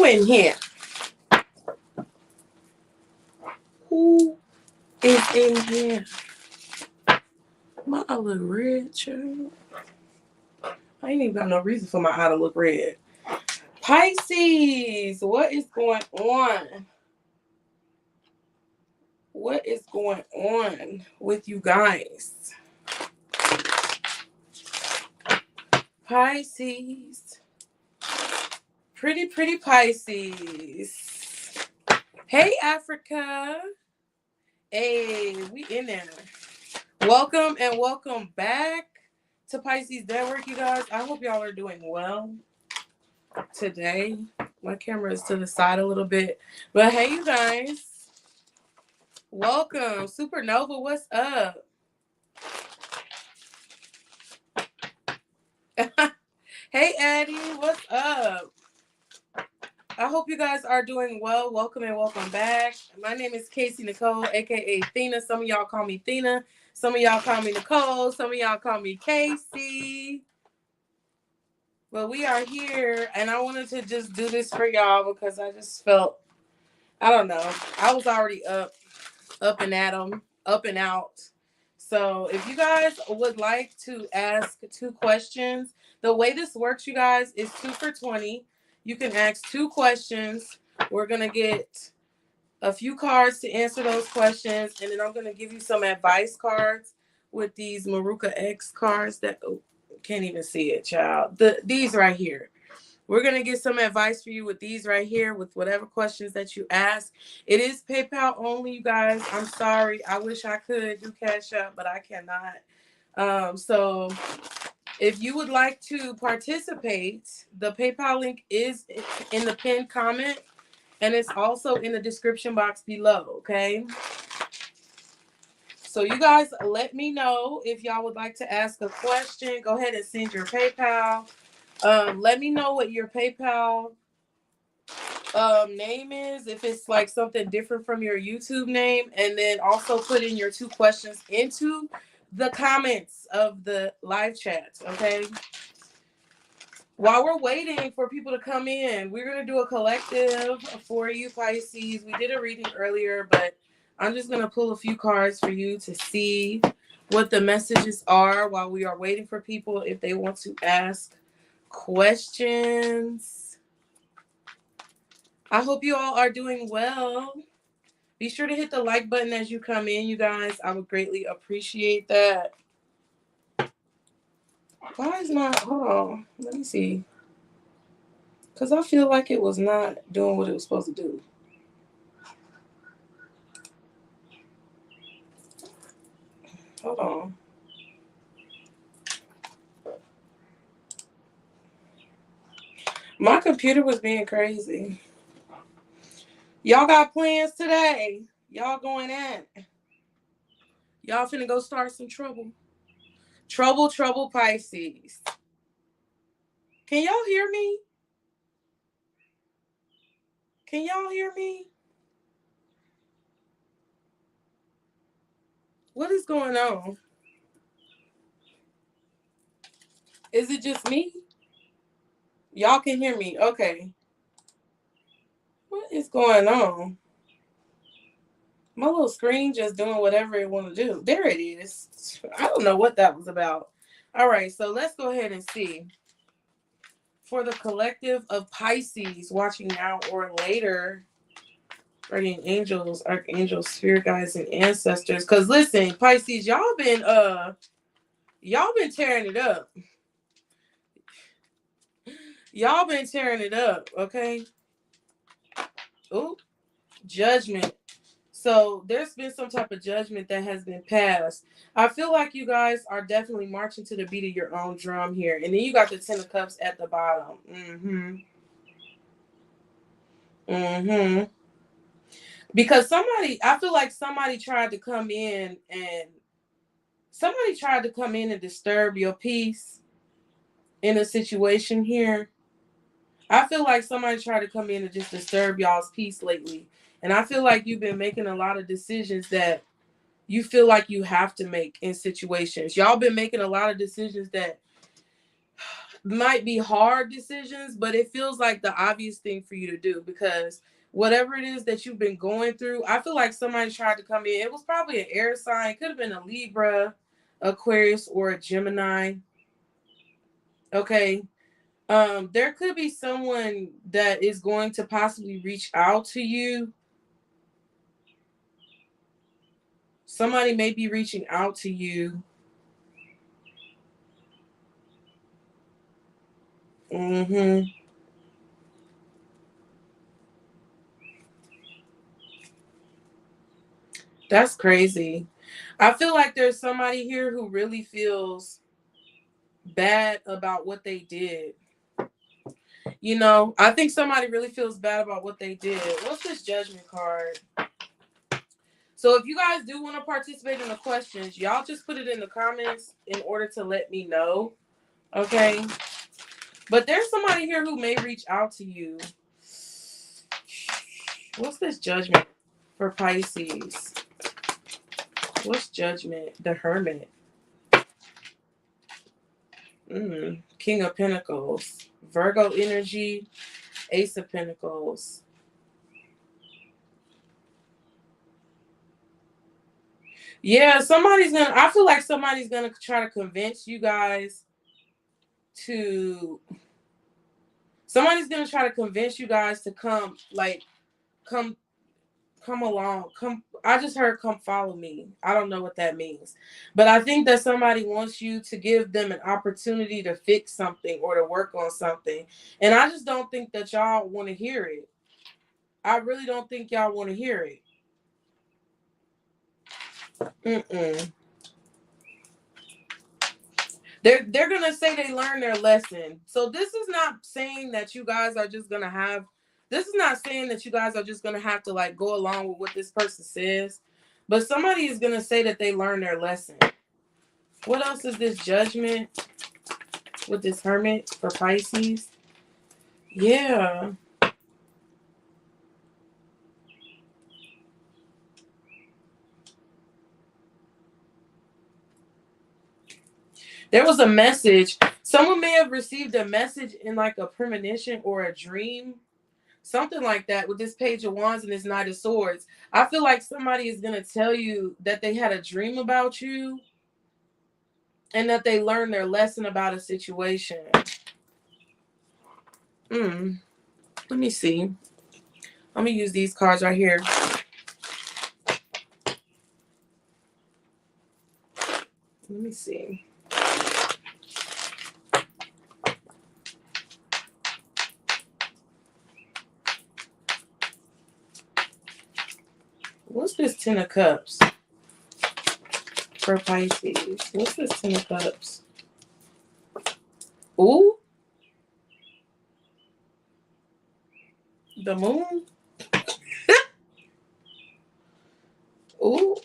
in here? Who is in here? My eye look red, child. I ain't even got no reason for my eye to look red. Pisces, what is going on? What is going on with you guys? Pisces. Pretty Pisces. Hey, Africa. Hey, we in there. Welcome and welcome back to Pisces Network, you guys. I hope y'all are doing well today. My camera is to the side a little bit. But hey, you guys. Welcome. Supernova, what's up? Hey, Addie, what's up? I hope you guys are doing well. Welcome and welcome back. My name is Casey Nicole, a.k.a. Thina. Some of y'all call me Thina. Some of y'all call me Nicole. Some of y'all call me Casey. But we are here, and I wanted to just do this for y'all because I just felt, I don't know, I was already up and at 'em, up and out. So if you guys would like to ask 2 questions, the way this works, you guys, is 2 for 20. You can ask 2 questions. We're going to get a few cards to answer those questions, and then I'm going to give you some advice cards with these Maruka X cards that can't even see it, child. These right here. We're going to get some advice for you with these right here with whatever questions that you ask. It is PayPal only, you guys. I'm sorry. I wish I could do Cash App, but I cannot. So if you would like to participate, the PayPal link is in the pinned comment, and it's also in the description box below, okay? So you guys let me know if y'all would like to ask a question. Go ahead and send your PayPal. Let me know what your PayPal name is, if it's like something different from your YouTube name, and then also put in your 2 questions into the comments of the live chat, okay? While we're waiting for people to come in, we're going to do a collective for you, Pisces. We did a reading earlier, but I'm just going to pull a few cards for you to see what the messages are while we are waiting for people if they want to ask questions. I hope you all are doing well. Be sure to hit the like button as you come in, you guys. I would greatly appreciate that. Why is not, hold on, let me see. Because I feel like it was not doing what it was supposed to do. Hold on. My computer was being crazy. Y'all got plans today? Y'all going in? Y'all finna go start some trouble? Trouble, Pisces. Can y'all hear me? Can y'all hear me? What is going on? Is it just me? Y'all can hear me. Okay. What is going on? My little screen just doing whatever it want to do. There it is. I don't know what that was about. All right, so let's go ahead and see. For the collective of Pisces watching now or later, guardian angels, archangels, spirit guides, and ancestors. Because listen, Pisces, y'all been tearing it up. Y'all been tearing it up, okay? Ooh, judgment. So there's been some type of judgment that has been passed. I feel like you guys are definitely marching to the beat of your own drum here. And then you got the 10 of Cups at the bottom. Because I feel like somebody tried to come in and disturb your peace in a situation here. I feel like somebody tried to come in and just disturb y'all's peace lately. And I feel like you've been making a lot of decisions that you feel like you have to make in situations. Y'all been making a lot of decisions that might be hard decisions, but it feels like the obvious thing for you to do, because whatever it is that you've been going through, I feel like somebody tried to come in. It was probably an air sign. It could have been a Libra, Aquarius, or a Gemini. Okay. There could be someone that is going to possibly reach out to you. Somebody may be reaching out to you. That's crazy. I feel like there's somebody here who really feels bad about what they did. You know, I think somebody really feels bad about what they did. What's this Judgment card? So if you guys do want to participate in the questions, y'all just put it in the comments in order to let me know. Okay. But there's somebody here who may reach out to you. What's this Judgment for Pisces? What's Judgment? The Hermit. King of Pentacles. Virgo energy. Ace of Pentacles. Yeah, I feel like somebody's gonna try to convince you guys to come along. I just heard come follow me. I don't know what that means. But I think that somebody wants you to give them an opportunity to fix something or to work on something. And I just don't think that y'all want to hear it. I really don't think y'all want to hear it. They're gonna say they learned their lesson. So this is not saying that you guys are just gonna have. This is not saying that you guys are just gonna have to like go along with what this person says. But somebody is gonna say that they learned their lesson. What else is this Judgment with this Hermit for Pisces? Yeah. There was a message. Someone may have received a message in like a premonition or a dream. Something like that with this Page of Wands and this Knight of Swords. I feel like somebody is going to tell you that they had a dream about you and that they learned their lesson about a situation. Let me see. I'm going to use these cards right here. Let me see. What's this Ten of Cups for Pisces? What's this Ten of Cups? Ooh. The Moon. Ooh.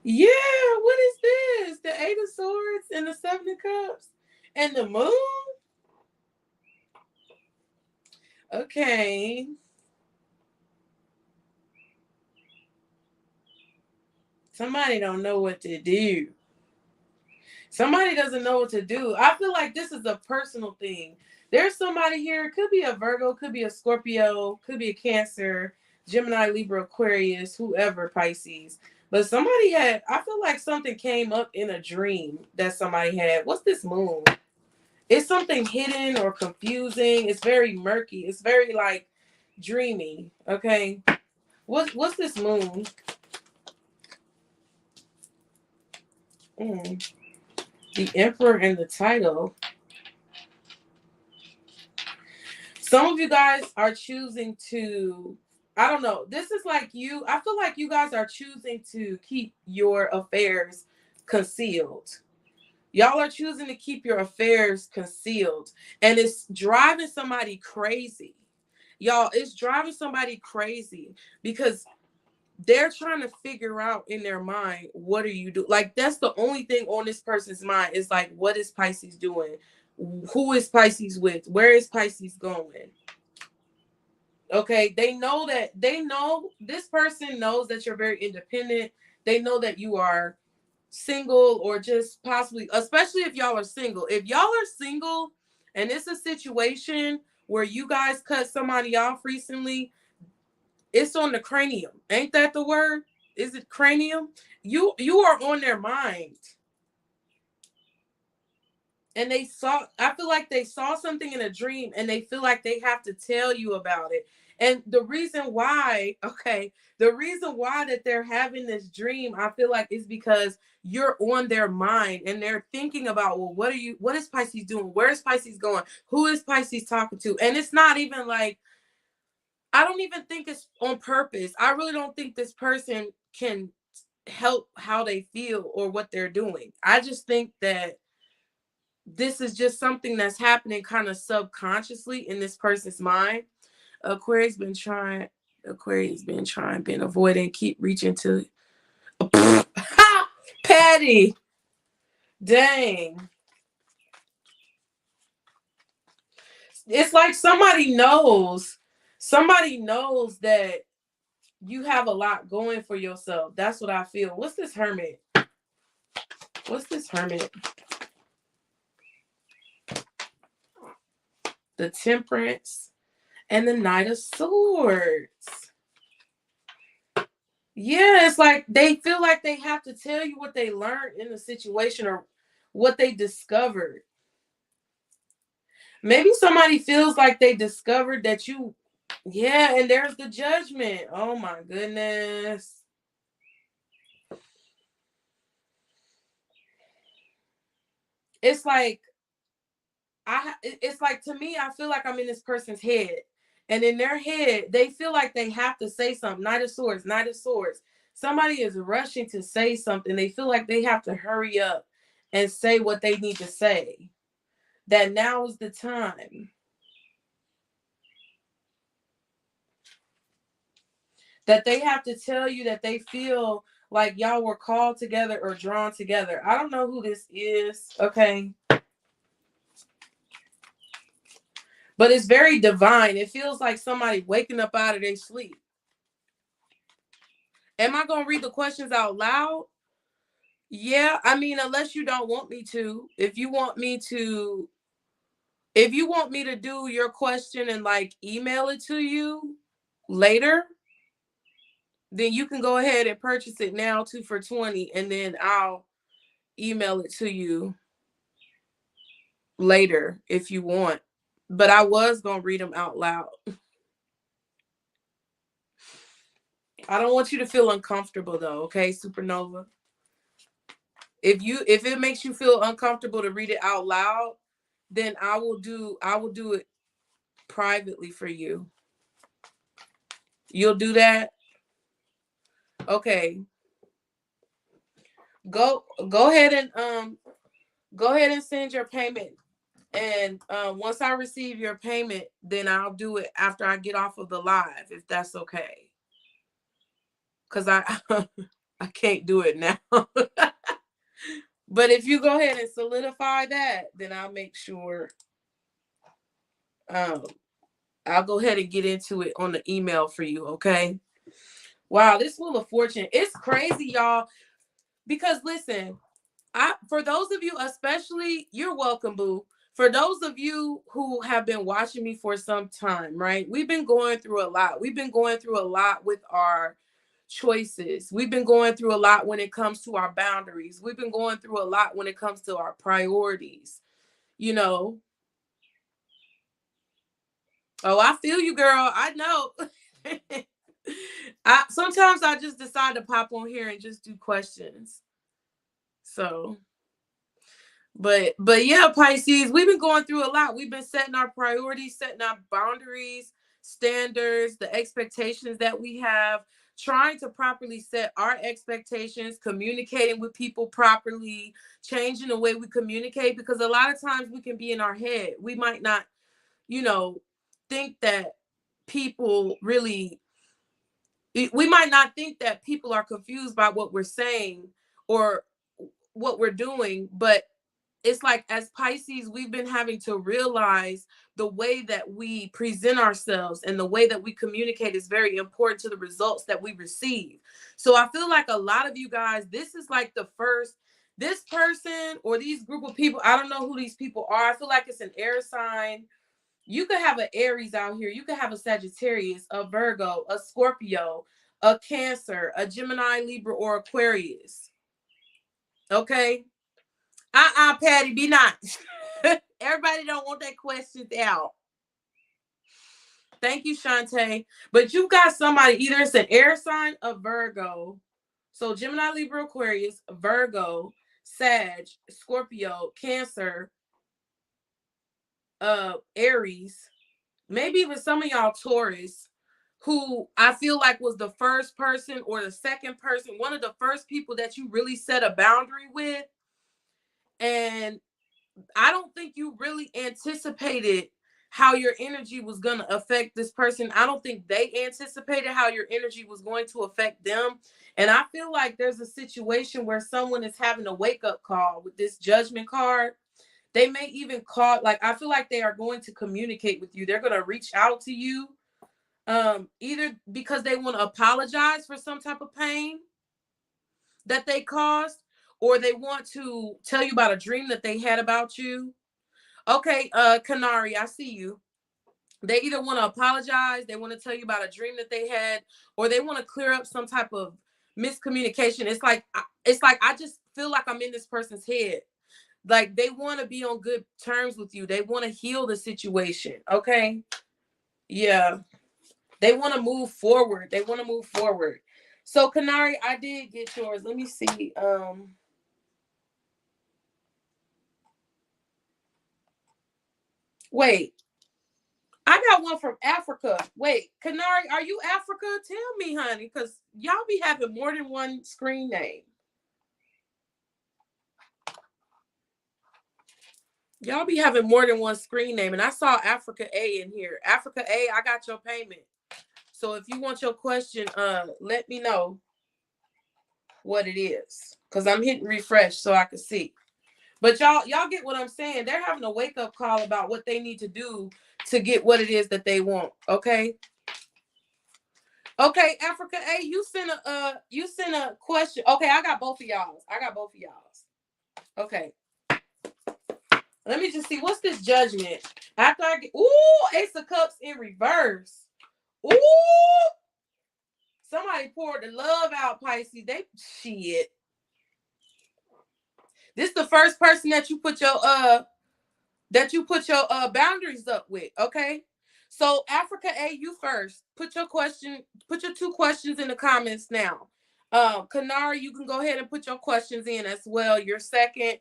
Yeah, what is this? The Eight of Swords and the Seven of Cups and the Moon? Okay. Somebody don't know what to do. Somebody doesn't know what to do. I feel like this is a personal thing. There's somebody here, could be a Virgo, could be a Scorpio, could be a Cancer, Gemini, Libra, Aquarius, whoever, Pisces. But I feel like something came up in a dream that somebody had. What's this Moon? It's something hidden or confusing. It's very murky. It's very like dreamy. Okay. What's this Moon? The Emperor and the title. Some of you guys are choosing to, I don't know. This is like you. I feel like you guys are choosing to keep your affairs concealed. Y'all are choosing to keep your affairs concealed. And it's driving somebody crazy. Y'all, it's driving somebody crazy because they're trying to figure out in their mind, what are you doing? Like, that's the only thing on this person's mind is like, what is Pisces doing? Who is Pisces with? Where is Pisces going? Okay, this person knows that you're very independent. They know that you are single or just possibly, especially if y'all are single. If y'all are single and it's a situation where you guys cut somebody off recently. It's on the cranium. Ain't that the word? Is it cranium? You are on their mind. And I feel like they saw something in a dream and they feel like they have to tell you about it. And the reason why that they're having this dream, I feel like is because you're on their mind and they're thinking about, well, what is Pisces doing? Where is Pisces going? Who is Pisces talking to? And it's not even like, I don't even think it's on purpose. I really don't think this person can help how they feel or what they're doing. I just think that this is just something that's happening kind of subconsciously in this person's mind. Aquarius been avoiding, keep reaching to Patty. Dang. It's like somebody knows that you have a lot going for yourself. That's what I feel. What's this Hermit? The Temperance and the Knight of Swords. Yeah, it's like they feel like they have to tell you what they learned in the situation or what they discovered. Maybe somebody feels like they discovered that you, yeah, and there's the Judgment. Oh my goodness. It's like, to me, I feel like I'm in this person's head. And in their head, they feel like they have to say something. Knight of Swords. Somebody is rushing to say something. They feel like they have to hurry up and say what they need to say. That now is the time. That they have to tell you that they feel like y'all were called together or drawn together. I don't know who this is, okay? But it's very divine. It feels like somebody waking up out of their sleep. Am I going to read the questions out loud? Yeah, I mean, unless you don't want me to. If you want me to do your question and like email it to you later, then you can go ahead and purchase it now, 2 for $20, and then I'll email it to you later if you want. But I was going to read them out loud. I don't want you to feel uncomfortable though, okay, Supernova? If it makes you feel uncomfortable to read it out loud, then I will do it privately for you. You'll do that? Okay. Go ahead and send your payment. And once I receive your payment, then I'll do it after I get off of the live, if that's okay. Because I can't do it now. But if you go ahead and solidify that, then I'll make sure I'll go ahead and get into it on the email for you, okay? Wow, this Wheel of Fortune, it's crazy, y'all. Because listen, for those of you, especially, you're welcome, boo. For those of you who have been watching me for some time, right? We've been going through a lot. We've been going through a lot with our choices. We've been going through a lot when it comes to our boundaries. We've been going through a lot when it comes to our priorities, you know. Oh, I feel you, girl. I know. Sometimes I just decide to pop on here and just do questions. So, but yeah, Pisces, we've been going through a lot. We've been setting our priorities, setting our boundaries, standards, the expectations that we have, trying to properly set our expectations, communicating with people properly, changing the way we communicate, because a lot of times we can be in our head. We might not, think that people really, we might not think that people are confused by what we're saying or what we're doing, but it's like, as Pisces, we've been having to realize the way that we present ourselves and the way that we communicate is very important to the results that we receive. So I feel like a lot of you guys, this is like the first this person or these group of people, I don't know who these people are. I feel like it's an air sign. You could have an Aries out here. You could have a Sagittarius, a Virgo, a Scorpio, a Cancer, a Gemini, Libra, or Aquarius. Okay? Patty, be nice. Everybody don't want their questions out. Thank you, Shantae. But you've got somebody, either it's an air sign, a Virgo. So Gemini, Libra, Aquarius, Virgo, Sag, Scorpio, Cancer, Aries, maybe even some of y'all Taurus, who I feel like was the first person or the second person, one of the first people that you really set a boundary with. And I don't think you really anticipated how your energy was going to affect this person. I don't think they anticipated how your energy was going to affect them. And I feel like there's a situation where someone is having a wake-up call with this Judgment card. They may even call, like, I feel like they are going to communicate with you. They're going to reach out to you, either because they want to apologize for some type of pain that they caused, or they want to tell you about a dream that they had about you. Okay, Canary, I see you. They either want to apologize, they want to tell you about a dream that they had, or they want to clear up some type of miscommunication. It's like I just feel like I'm in this person's head. Like, they want to be on good terms with you. They want to heal the situation. Okay. Yeah. They want to move forward. So, Canary, I did get yours. Let me see. Wait. I got one from Africa. Wait, Canary, are you Africa? Tell me, honey, because y'all be having more than one screen name. Y'all be having more than one screen name. And I saw Africa A in here. Africa A, I got your payment. So if you want your question, let me know what it is. Because I'm hitting refresh so I can see. But y'all get what I'm saying. They're having a wake-up call about what they need to do to get what it is that they want. Okay. Okay, Africa A, you sent a question. Okay, I got both of y'all's. Okay. Let me just see. What's this Judgment? After I get, Ace of Cups in reverse. Ooh. Somebody poured the love out, Pisces. Shit. This is the first person that you put your boundaries up with, okay? So Africa A, you first. Put your two questions in the comments now. Canary, you can go ahead and put your questions in as well. Your second.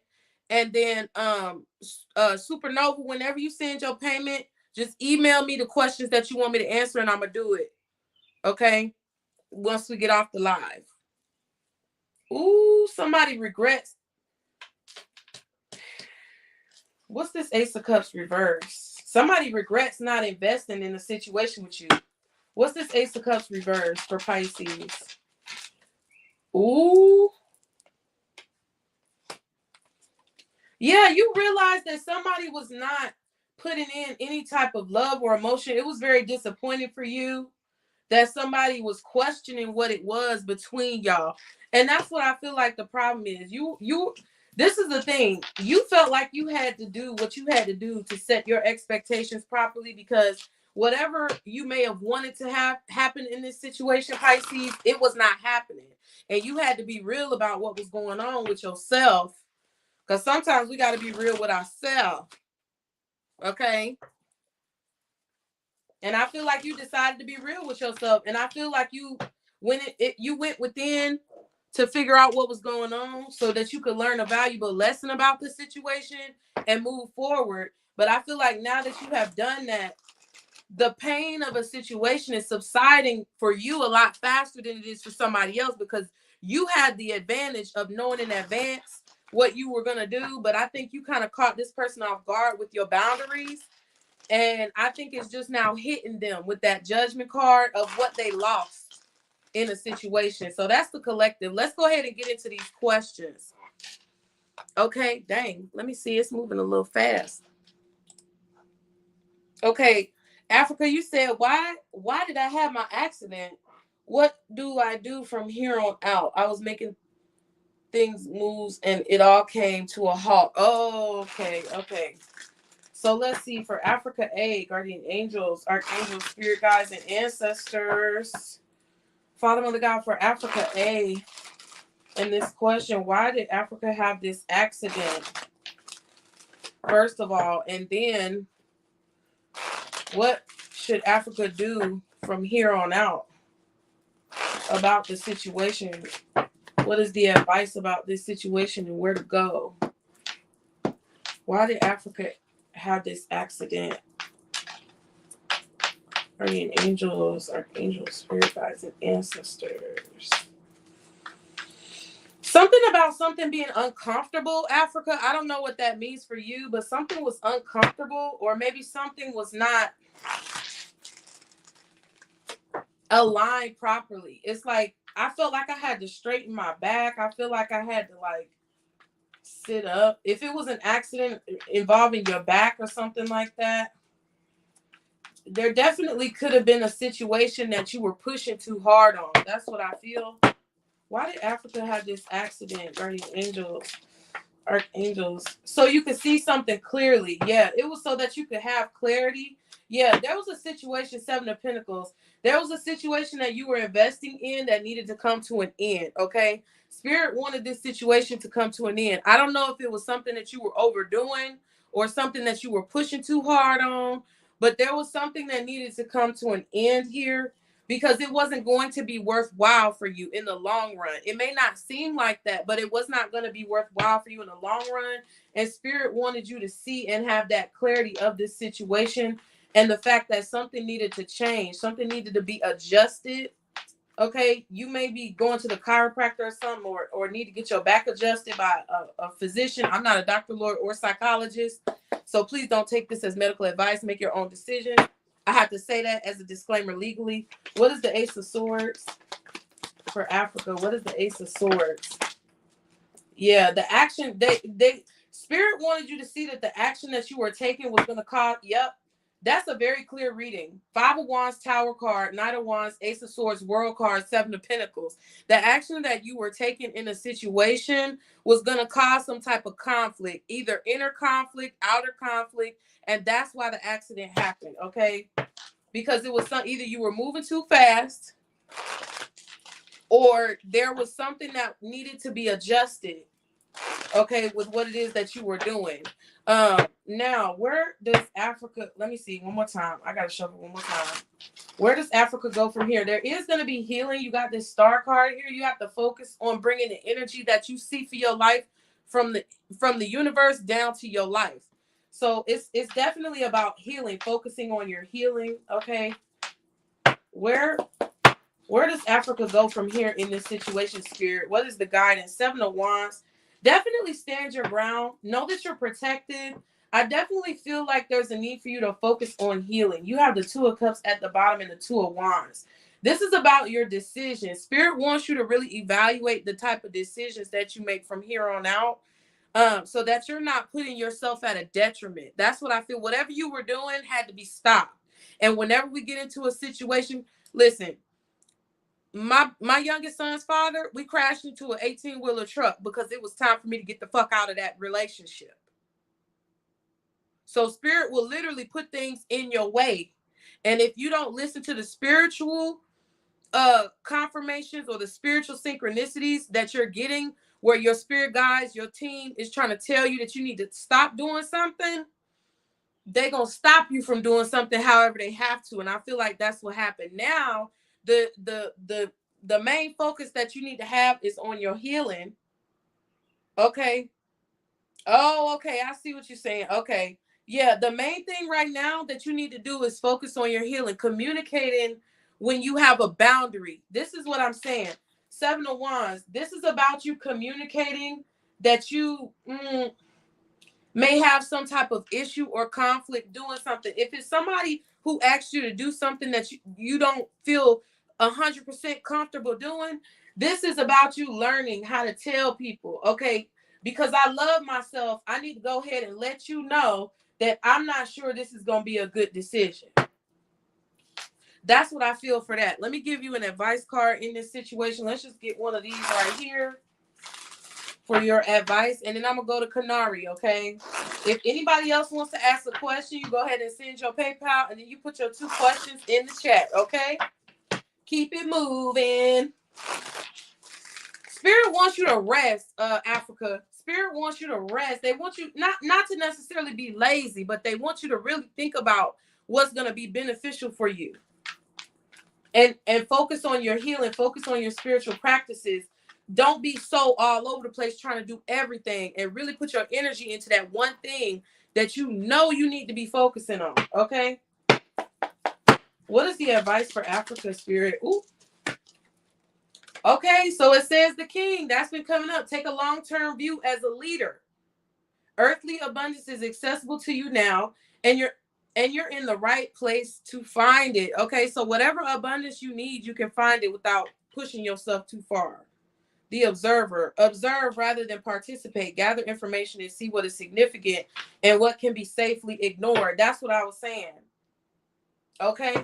And then Supernova, whenever you send your payment, just email me the questions that you want me to answer and I'm gonna do it. Okay? Once we get off the live. Ooh, somebody regrets. What's this Ace of Cups reverse? Somebody regrets not investing in a situation with you. What's this Ace of Cups reverse for Pisces? Ooh. Yeah, you realize that somebody was not putting in any type of love or emotion. It was very disappointing for you that somebody was questioning what it was between y'all. And that's what I feel like the problem is. This is the thing. You felt like you had to do what you had to do to set your expectations properly, because whatever you may have wanted to have happen in this situation, Pisces, it was not happening. And you had to be real about what was going on with yourself, because sometimes we got to be real with ourselves. Okay? And I feel like you decided to be real with yourself. And I feel like you went within to figure out what was going on so that you could learn a valuable lesson about the situation and move forward. But I feel like now that you have done that, the pain of a situation is subsiding for you a lot faster than it is for somebody else, because you had the advantage of knowing in advance what you were going to do. But I think you kind of caught this person off guard with your boundaries. And I think it's just now hitting them with that Judgment card of what they lost in a situation. So that's the collective. Let's go ahead and get into these questions. Okay, dang. Let me see. It's moving a little fast. Okay, Africa, you said, why did I have my accident? What do I do from here on out? I was making things moves and it all came to a halt. Oh, okay, okay. So let's see for Africa A, guardian angels, archangels, spirit guides, and ancestors. Father, Mother God, for Africa A, in this question, why did Africa have this accident? First of all, and then what should Africa do from here on out about the situation? What is the advice about this situation and where to go? Why did Africa have this accident? Guardian angels, archangels, spirit guides, and ancestors. Something about something being uncomfortable, Africa. I don't know what that means for you, but something was uncomfortable, or maybe something was not aligned properly. It's like I felt like I had to straighten my back. I feel like I had to like sit up. If it was an accident involving your back or something like that, there definitely could have been a situation that you were pushing too hard on. That's what I feel. Why did Africa have this accident, guardian angels, archangels? So you could see something clearly. Yeah, it was so that you could have clarity. Yeah, there was a situation, Seven of Pentacles. There was a situation that you were investing in that needed to come to an end, okay? Spirit wanted this situation to come to an end. I don't know if it was something that you were overdoing or something that you were pushing too hard on, but there was something that needed to come to an end here because it wasn't going to be worthwhile for you in the long run. It may not seem like that, but it was not going to be worthwhile for you in the long run. And Spirit wanted you to see and have that clarity of this situation and the fact that something needed to change, something needed to be adjusted. Okay, you may be going to the chiropractor or something, or need to get your back adjusted by a physician. I'm not a doctor, lord, or psychologist, so please don't take this as medical advice. Make your own decision. I have to say that as a disclaimer legally. What is the Ace of Swords for Africa? What is the Ace of Swords? Yeah, the action, they Spirit wanted you to see that the action that you were taking was going to cause, yep, that's a very clear reading. Five of Wands, Tower card, Knight of Wands, Ace of Swords, World card, Seven of Pentacles. The action that you were taking in a situation was going to cause some type of conflict, either inner conflict, outer conflict, and that's why the accident happened, okay? Because it was either you were moving too fast or there was something that needed to be adjusted, okay, with what it is that you were doing. Now, where does Africa, let me see one more time. I got to shuffle one more time. Where does Africa go from here? There is going to be healing. You got this star card here. You have to focus on bringing the energy that you see for your life from the universe down to your life. So it's definitely about healing, focusing on your healing, okay? Where does Africa go from here in this situation, Spirit? What is the guidance? Seven of Wands. Definitely stand your ground. Know that you're protected. I definitely feel like there's a need for you to focus on healing. You have the Two of Cups at the bottom and the Two of Wands. This is about your decisions. Spirit wants you to really evaluate the type of decisions that you make from here on out, so that you're not putting yourself at a detriment. That's what I feel. Whatever you were doing had to be stopped. And whenever we get into a situation, listen, my youngest son's father, we crashed into an 18-wheeler truck because it was time for me to get the fuck out of that relationship. So Spirit will literally put things in your way. And if you don't listen to the spiritual confirmations or the spiritual synchronicities that you're getting, where your spirit guides, your team is trying to tell you that you need to stop doing something, they're going to stop you from doing something however they have to. And I feel like that's what happened. Now, the main focus that you need to have is on your healing. Okay. Oh, okay. I see what you're saying. Okay. Yeah. The main thing right now that you need to do is focus on your healing, communicating when you have a boundary. This is what I'm saying. Seven of Wands. This is about you communicating that you may have some type of issue or conflict doing something. If it's somebody who asks you to do something that you don't feel 100% comfortable doing, this is about you learning how to tell people, okay, because I love myself, I need to go ahead and let you know that I'm not sure this is going to be a good decision. That's what I feel for that. Let me give you an advice card in this situation. Let's just get one of these right here. for your advice. And then I'm going to go to Canary, okay? If anybody else wants to ask a question, you go ahead and send your PayPal, and then you put your 2 questions in the chat, okay? Keep it moving. Spirit wants you to rest, Africa. Spirit wants you to rest. They want you not to necessarily be lazy, but they want you to really think about what's going to be beneficial for you. And focus on your healing, focus on your spiritual practices. Don't be so all over the place trying to do everything, and really put your energy into that one thing that you know you need to be focusing on, okay? What is the advice for Africa, Spirit? Ooh. Okay, so it says the king. That's been coming up. Take a long-term view as a leader. Earthly abundance is accessible to you now, and you're in the right place to find it. Okay, so whatever abundance you need, you can find it without pushing yourself too far. The observer. Observe rather than participate. Gather information and see what is significant and what can be safely ignored. That's what I was saying. Okay.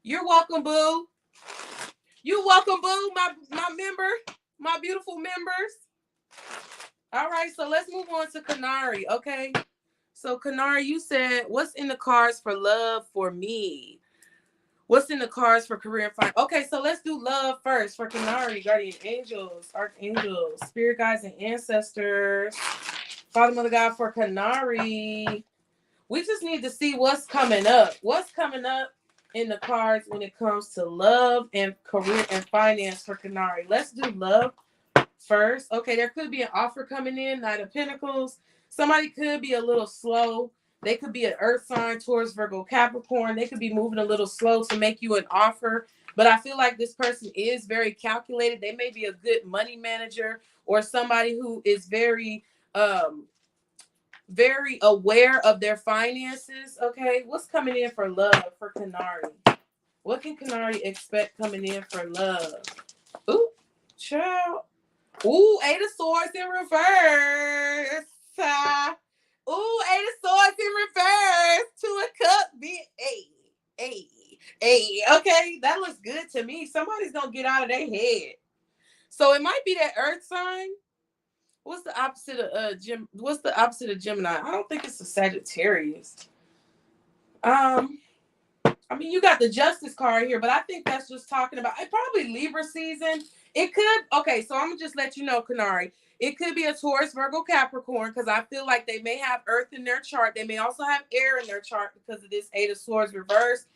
You're welcome, boo. You're welcome, boo, my member, my beautiful members. All right, so let's move on to Canary, okay? So, Canary, you said, what's in the cards for love for me? What's in the cards for career and finance? Okay, so let's do love first for Canary, guardian angels, archangels, spirit guides, and ancestors. Father, Mother God, for Canary. We just need to see what's coming up. What's coming up in the cards when it comes to love and career and finance for Canary. Let's do love first. Okay, there could be an offer coming in, Knight of Pentacles. Somebody could be a little slow. They could be an earth sign, Taurus, Virgo, Capricorn. They could be moving a little slow to make you an offer. But I feel like this person is very calculated. They may be a good money manager or somebody who is very aware of their finances. Okay, what's coming in for love for Canary? What can Canary expect coming in for love? Ooh, child. Ooh, 8 of Swords in reverse. Ooh, 8 of Swords in reverse. 2 of Cups. Hey. Okay, that looks good to me. Somebody's gonna get out of their head. So it might be that Earth sign. What's the opposite of What's the opposite of Gemini? I don't think it's a Sagittarius. I mean, you got the Justice card here, but I think that's just talking about probably Libra season. It could. Okay, so I'm gonna just let you know, Canary. It could be a Taurus, Virgo, Capricorn, because I feel like they may have Earth in their chart. They may also have air in their chart because of this 8 of Swords reverse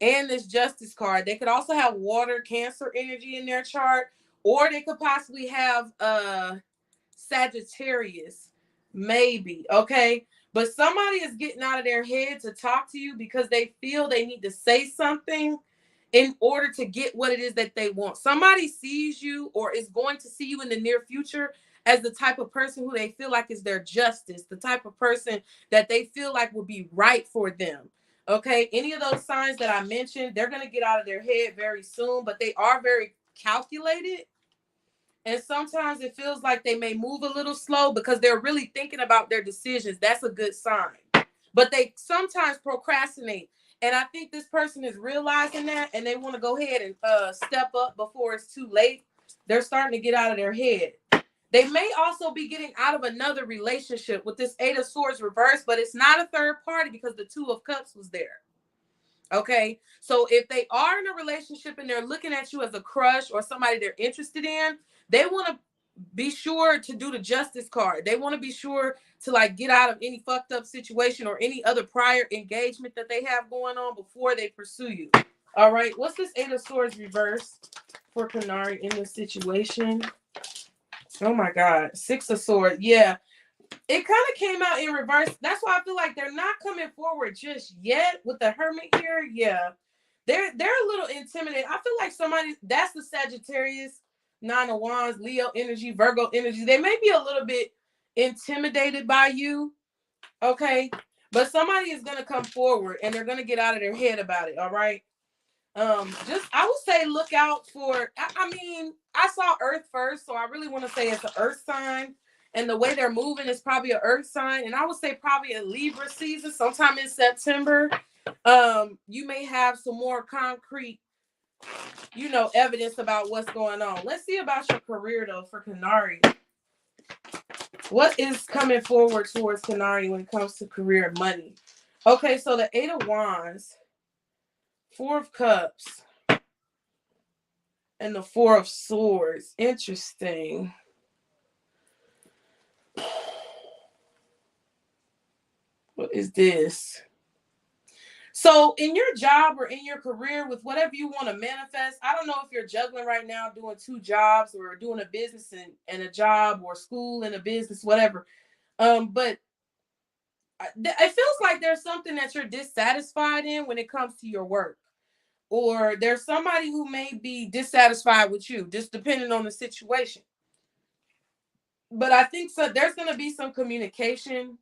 and this Justice card. They could also have water, Cancer energy in their chart, or they could possibly have Sagittarius, maybe. Okay. But somebody is getting out of their head to talk to you because they feel they need to say something in order to get what it is that they want. Somebody sees you or is going to see you in the near future as the type of person who they feel like is their justice, the type of person that they feel like will be right for them. Okay, any of those signs that I mentioned, they're going to get out of their head very soon, but they are very calculated. And sometimes it feels like they may move a little slow because they're really thinking about their decisions. That's a good sign. But they sometimes procrastinate. And I think this person is realizing that, and they want to go ahead and step up before it's too late. They're starting to get out of their head. They may also be getting out of another relationship with this 8 of Swords reverse, but it's not a third party because the 2 of Cups was there. Okay, so if they are in a relationship and they're looking at you as a crush or somebody they're interested in, they want to be sure to do the Justice card. They want to be sure to like get out of any fucked up situation or any other prior engagement that they have going on before they pursue you. All right, what's this 8 of Swords reverse for Canary in this situation? Oh my God, 6 of Swords. Yeah, it kind of came out in reverse. That's why I feel like they're not coming forward just yet with the Hermit here. Yeah, they're a little intimidated. I feel like somebody, that's the Sagittarius, 9 of Wands, Leo energy, Virgo energy. They may be a little bit intimidated by you, okay? But somebody is going to come forward and they're going to get out of their head about it, all right? Just, I would say look out for, I mean, I saw Earth first, so I really want to say it's an Earth sign. And the way they're moving is probably an Earth sign. And I would say probably a Libra season, sometime in September. You may have some more concrete you know, evidence about what's going on. Let's see about your career, though, for Canary. What is coming forward towards Canary when it comes to career and money? Okay, so the 8 of Wands, 4 of Cups, and the 4 of Swords. Interesting. What is this? So in your job or in your career with whatever you want to manifest, I don't know if you're juggling right now doing 2 jobs or doing a business and a job or school and a business, whatever. But it feels like there's something that you're dissatisfied in when it comes to your work. Or there's somebody who may be dissatisfied with you, just depending on the situation. But I think so, there's going to be some communication.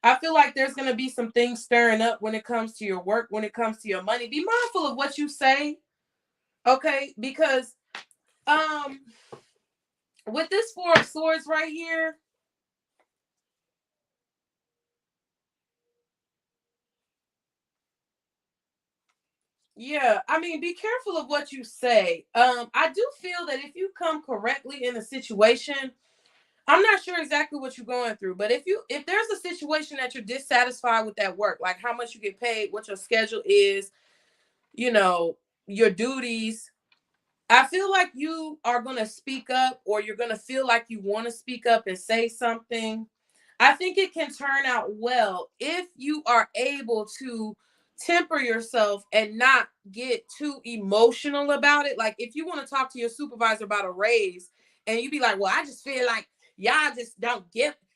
I feel like there's going to be some things stirring up when it comes to your work, when it comes to your money. Be mindful of what you say, okay? Because with this 4 of Swords right here, yeah, I mean, be careful of what you say. I do feel that if you come correctly in a situation, I'm not sure exactly what you're going through, but if there's a situation that you're dissatisfied with that work, like how much you get paid, what your schedule is, you know, your duties, I feel like you are going to speak up, or you're going to feel like you want to speak up and say something. I think it can turn out well if you are able to temper yourself and not get too emotional about it. Like if you want to talk to your supervisor about a raise and you be like, well, I just feel like y'all just y'all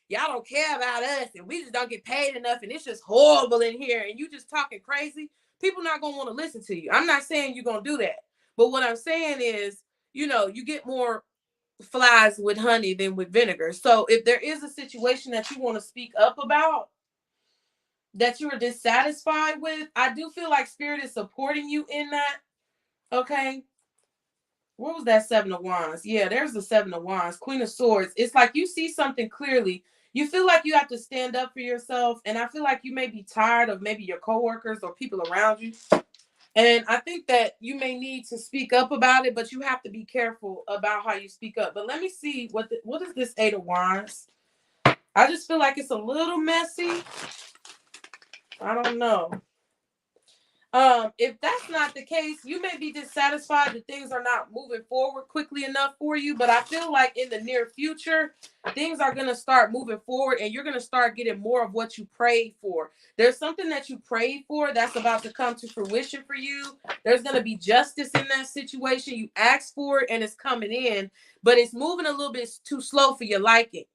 don't care about us and we just don't get paid enough and it's just horrible in here and you just talking crazy, people not going to want to listen to you. I'm not saying you're going to do that. But what I'm saying is, you know, you get more flies with honey than with vinegar. So if there is a situation that you want to speak up about, that you are dissatisfied with, I do feel like Spirit is supporting you in that. Okay. What was that 7 of Wands? Yeah, there's the 7 of Wands. Queen of Swords. It's like you see something clearly. You feel like you have to stand up for yourself. And I feel like you may be tired of maybe your coworkers or people around you. And I think that you may need to speak up about it, but you have to be careful about how you speak up. But let me see what is this 8 of Wands? I just feel like it's a little messy. I don't know. If that's not the case, you may be dissatisfied that things are not moving forward quickly enough for you. But I feel like in the near future, things are going to start moving forward and you're going to start getting more of what you prayed for. There's something that you prayed for that's about to come to fruition for you. There's going to be justice in that situation. You asked for it and it's coming in, but it's moving a little bit too slow for your liking.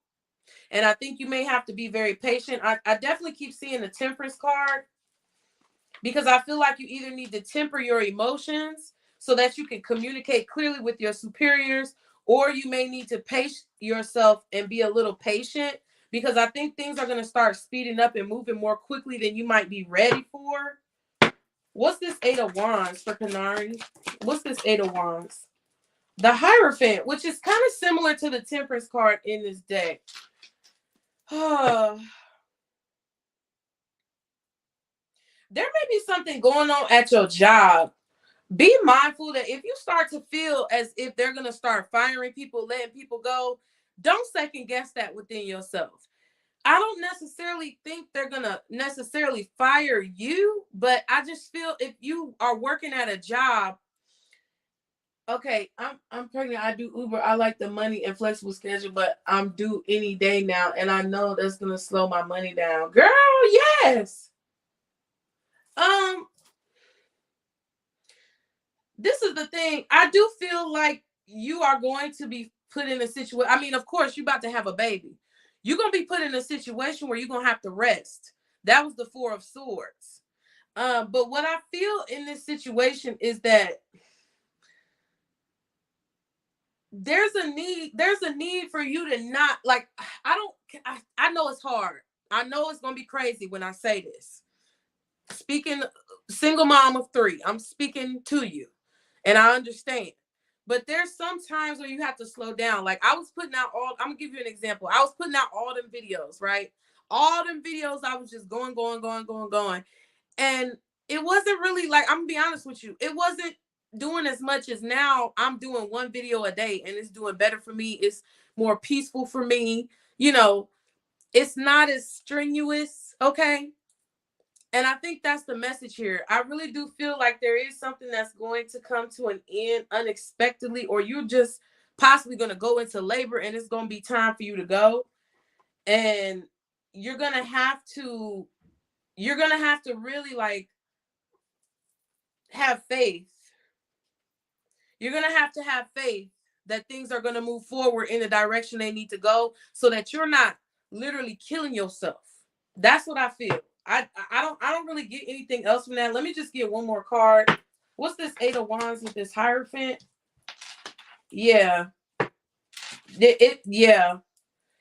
And I think you may have to be very patient. I definitely keep seeing the Temperance card, because I feel like you either need to temper your emotions so that you can communicate clearly with your superiors, or you may need to pace yourself and be a little patient, because I think things are going to start speeding up and moving more quickly than you might be ready for. What's this 8 of Wands for Canary? What's this 8 of Wands? The Hierophant, which is kind of similar to the Temperance card in this deck. There may be something going on at your job. Be mindful that if you start to feel as if they're going to start firing people, letting people go, don't second guess that within yourself. I don't necessarily think they're going to necessarily fire you, but I just feel if you are working at a job, okay, I'm pregnant, I do Uber, I like the money and flexible schedule, but I'm due any day now, and I know that's going to slow my money down. Girl, yes. This is the thing. I do feel like you are going to be put in a situation. I mean, of course, you're about to have a baby. You're going to be put in a situation where you're going to have to rest. That was the 4 of Swords. But what I feel in this situation is that there's a need for you to not, like, I know it's hard. I know it's going to be crazy when I say this. Speaking single mom of 3, I'm speaking to you. And I understand. But there's some times where you have to slow down. Like I was putting out I'm gonna give you an example. I was putting out all them videos, right? All them videos, I was just going. And it wasn't really like, I'm gonna be honest with you. It wasn't doing as much as now. I'm doing one video a day and it's doing better for me. It's more peaceful for me. You know, it's not as strenuous. Okay. And I think that's the message here. I really do feel like there is something that's going to come to an end unexpectedly, or you're just possibly going to go into labor and it's going to be time for you to go. And you're going to have to really like have faith. You're going to have faith that things are going to move forward in the direction they need to go, so that you're not literally killing yourself. That's what I feel. I don't really get anything else from that. Let me just get one more card. What's this Eight of Wands with this Hierophant? Yeah. Yeah.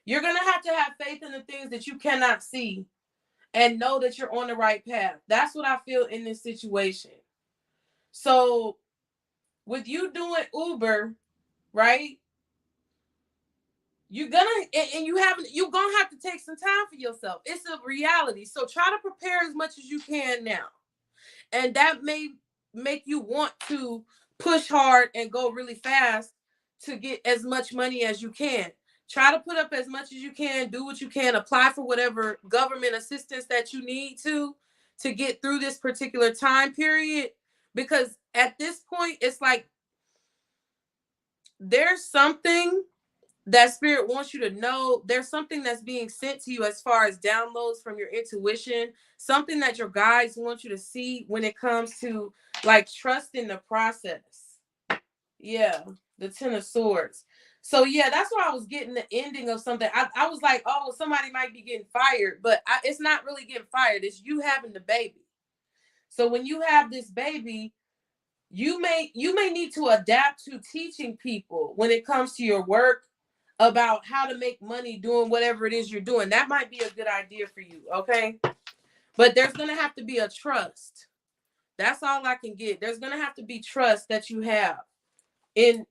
You're gonna have to have faith in the things that you cannot see and know that you're on the right path. That's what I feel in this situation. So with you doing Uber, right? You're gonna you're gonna have to take some time for yourself. It's a reality. So try to prepare as much as you can now. And that may make you want to push hard and go really fast to get as much money as you can. Try to put up as much as you can, do what you can, apply for whatever government assistance that you need to get through this particular time period. Because at this point, it's like there's something that spirit wants you to know. There's something that's being sent to you as far as downloads from your intuition, something that your guides want you to see when it comes to like trusting the process. Yeah, the Ten of Swords. So yeah, that's why I was getting the ending of something. I was like, oh, somebody might be getting fired, but it's not really getting fired. It's you having the baby. So when you have this baby, you may need to adapt to teaching people when it comes to your work about how to make money doing whatever it is you're doing. That might be a good idea for you, okay? But there's going to have to be a trust. That's all I can get. There's going to have to be trust that you have in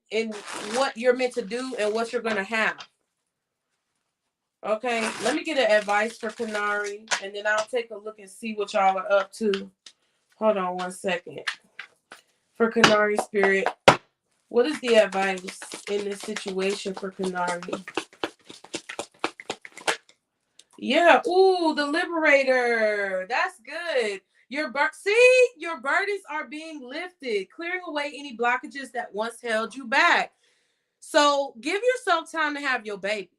what you're meant to do and what you're going to have. Okay, let me get an advice for Canary, and then I'll take a look and see what y'all are up to. Hold on one second. For Canary Spirit, what is the advice in this situation for Canary? Yeah. Ooh, the Liberator. That's good. Your burdens are being lifted, clearing away any blockages that once held you back. So give yourself time to have your baby.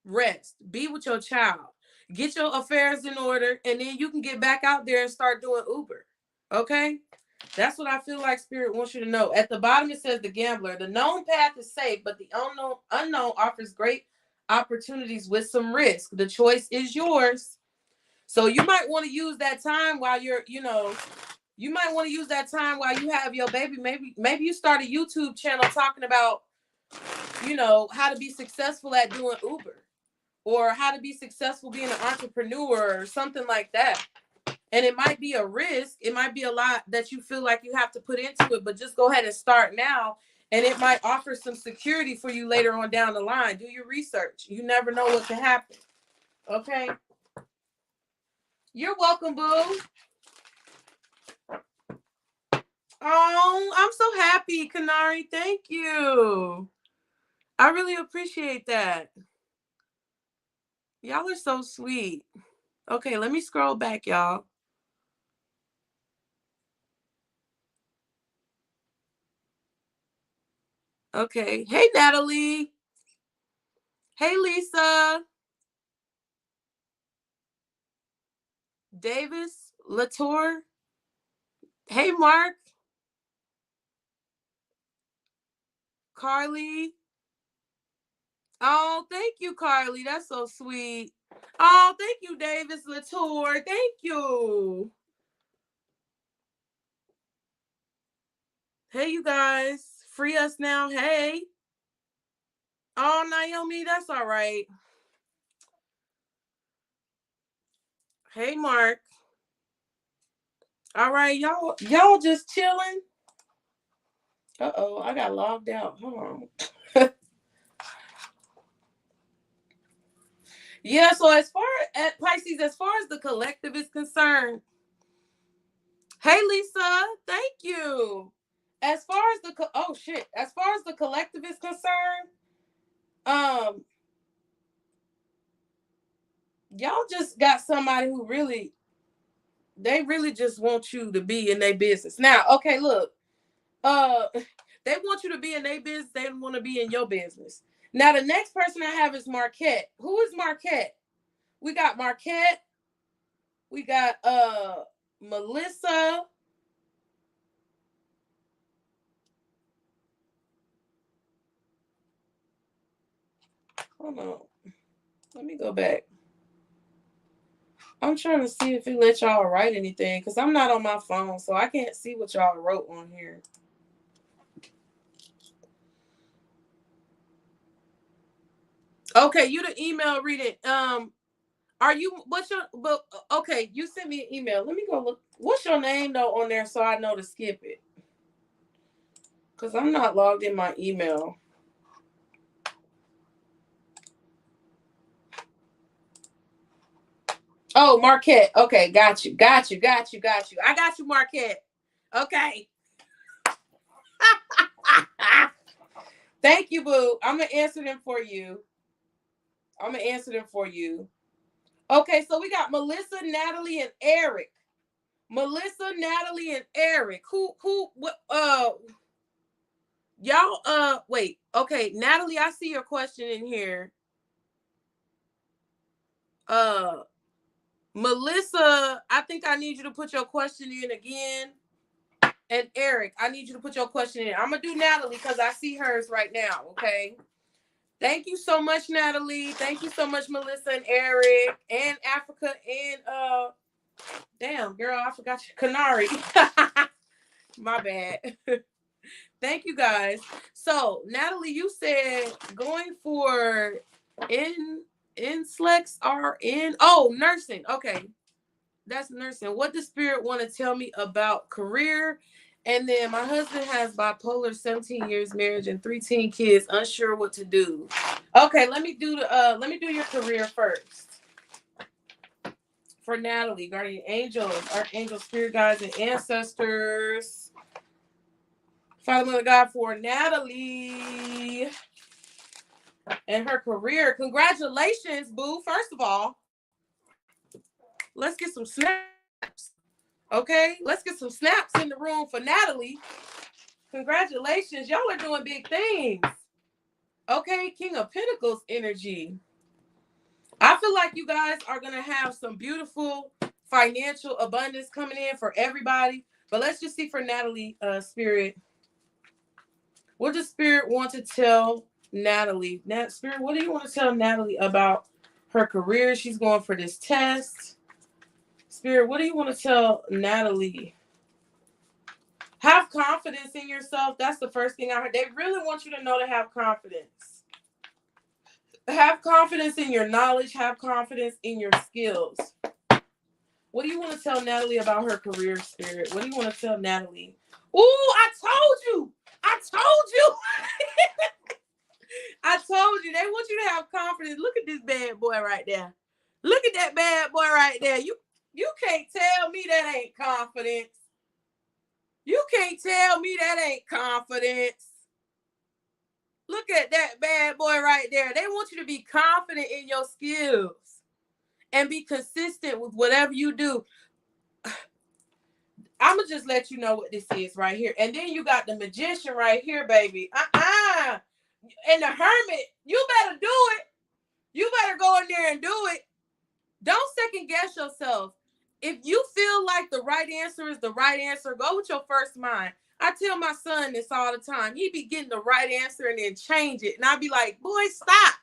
Rest. Be with your child. Get your affairs in order, and then you can get back out there and start doing Uber. Okay? That's what I feel like Spirit wants you to know. At the bottom, it says the gambler. The known path is safe, but the unknown offers great opportunities with some risk. The choice is yours. So you might want to use that time while you might want to use that time while you have your baby. Maybe you start a YouTube channel talking about, how to be successful at doing Uber, or how to be successful being an entrepreneur or something like that. And it might be a risk. It might be a lot that you feel like you have to put into it, but just go ahead and start now. And it might offer some security for you later on down the line. Do your research. You never know what can happen. Okay? You're welcome, boo. Oh, I'm so happy, Canary. Thank you. I really appreciate that. Y'all are so sweet. Okay, let me scroll back, y'all. Okay. Hey, Natalie. Hey, Lisa. Davis. Latour. Hey, Mark. Carly. Oh, thank you, Carly. That's so sweet. Oh, thank you, Davis Latour. Thank you. Hey, you guys. Free us now. Hey. Oh, Naomi, that's all right. Hey, Mark. All right, y'all just chilling. Uh-oh, I got logged out. Hold on. Yeah, so as far as Pisces, as far as the collective is concerned, hey, Lisa, thank you. as far as as far as the collective is concerned, y'all just got somebody who really just want you to be in their business. Now, okay, look, they want you to be in their business. They don't want to be in your business. Now, the next person I have is Marquette. Who is Marquette? We got Marquette. We got Melissa. Hold on. Let me go back. I'm trying to see if it let y'all write anything because I'm not on my phone, so I can't see what y'all wrote on here. Okay, you the email reading. Are you? What's your? But okay, you sent me an email. Let me go look. What's your name though on there so I know to skip it? Because I'm not logged in my email. Oh, Marquette. Okay, got you. I got you, Marquette. Okay. Thank you, boo. I'm gonna answer them for you. Okay, so we got Melissa, Natalie, and Eric. Melissa, Natalie, and Eric. Y'all, wait. Okay, Natalie, I see your question in here. Melissa, I think I need you to put your question in again. And Eric, I need you to put your question in. I'm gonna do Natalie because I see hers right now. Okay. Thank you so much, Natalie. Thank you so much, Melissa and Eric and Africa and damn girl, I forgot you, Canary. My bad. Thank you guys. So Natalie, you said going for NSLEX RN. Oh, nursing. Okay. That's nursing. What does spirit want to tell me about career? And then my husband has bipolar, 17 years marriage, and 3 teen kids, unsure what to do. Okay, let me do your career first. For Natalie, guardian angels, archangels, spirit guides, and ancestors. Father, Mother God, for Natalie and her career. Congratulations, boo. First of all, let's get some snaps. Okay, let's get some snaps in the room for Natalie. Congratulations. Y'all are doing big things. Okay, King of Pentacles energy. I feel like you guys are going to have some beautiful financial abundance coming in for everybody. But let's just see for Natalie, Spirit. What does Spirit want to tell Natalie? Spirit, what do you want to tell Natalie about her career? She's going for this test. Spirit, what do you want to tell Natalie? Have confidence in yourself. That's the first thing I heard. They really want you to know to have confidence. Have confidence in your knowledge. Have confidence in your skills. What do you want to tell Natalie about her career, Spirit? What do you want to tell Natalie? Ooh, I told you. I told you. They want you to have confidence. Look at this bad boy right there. Look at that bad boy right there. You can't tell me that ain't confidence. You can't tell me that ain't confidence. Look at that bad boy right there. They want you to be confident in your skills and be consistent with whatever you do. I'm going to just let you know what this is right here. And then you got the magician right here, baby. And the hermit. You better do it. You better go in there and do it. Don't second guess yourself. If you feel like the right answer is the right answer, go with your first mind. I tell my son this all the time. He be getting the right answer and then change it. And I be like, boy, stop.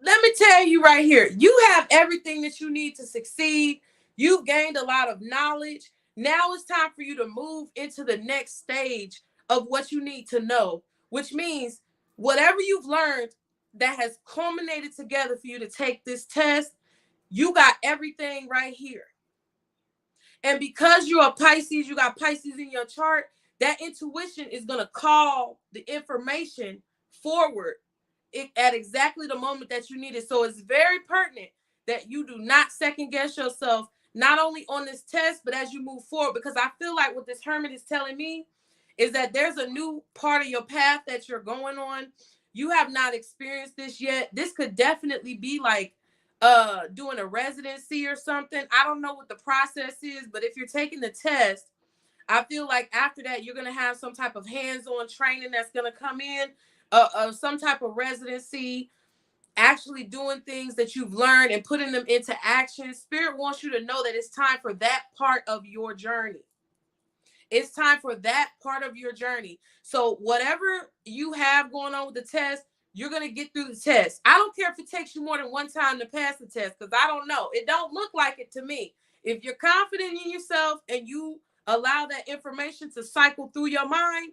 Let me tell you right here. You have everything that you need to succeed. You've gained a lot of knowledge. Now it's time for you to move into the next stage of what you need to know, which means whatever you've learned that has culminated together for you to take this test, you got everything right here. And because you're a Pisces, you got Pisces in your chart, that intuition is going to call the information forward at exactly the moment that you need it. So it's very pertinent that you do not second guess yourself. not only on this test, but as you move forward, because I feel like what this Hermit is telling me is that there's a new part of your path that you're going on. You have not experienced this yet. This could definitely be like doing a residency or something. I don't know what the process is, but if you're taking the test, I feel like after that, you're going to have some type of hands-on training that's going to come in, some type of residency, actually doing things that you've learned and putting them into action. Spirit wants you to know that it's time for that part of your journey. It's time for that part of your journey. So whatever you have going on with the test, you're going to get through the test. I don't care if it takes you more than one time to pass the test, because I don't know. It don't look like it to me. If you're confident in yourself and you allow that information to cycle through your mind,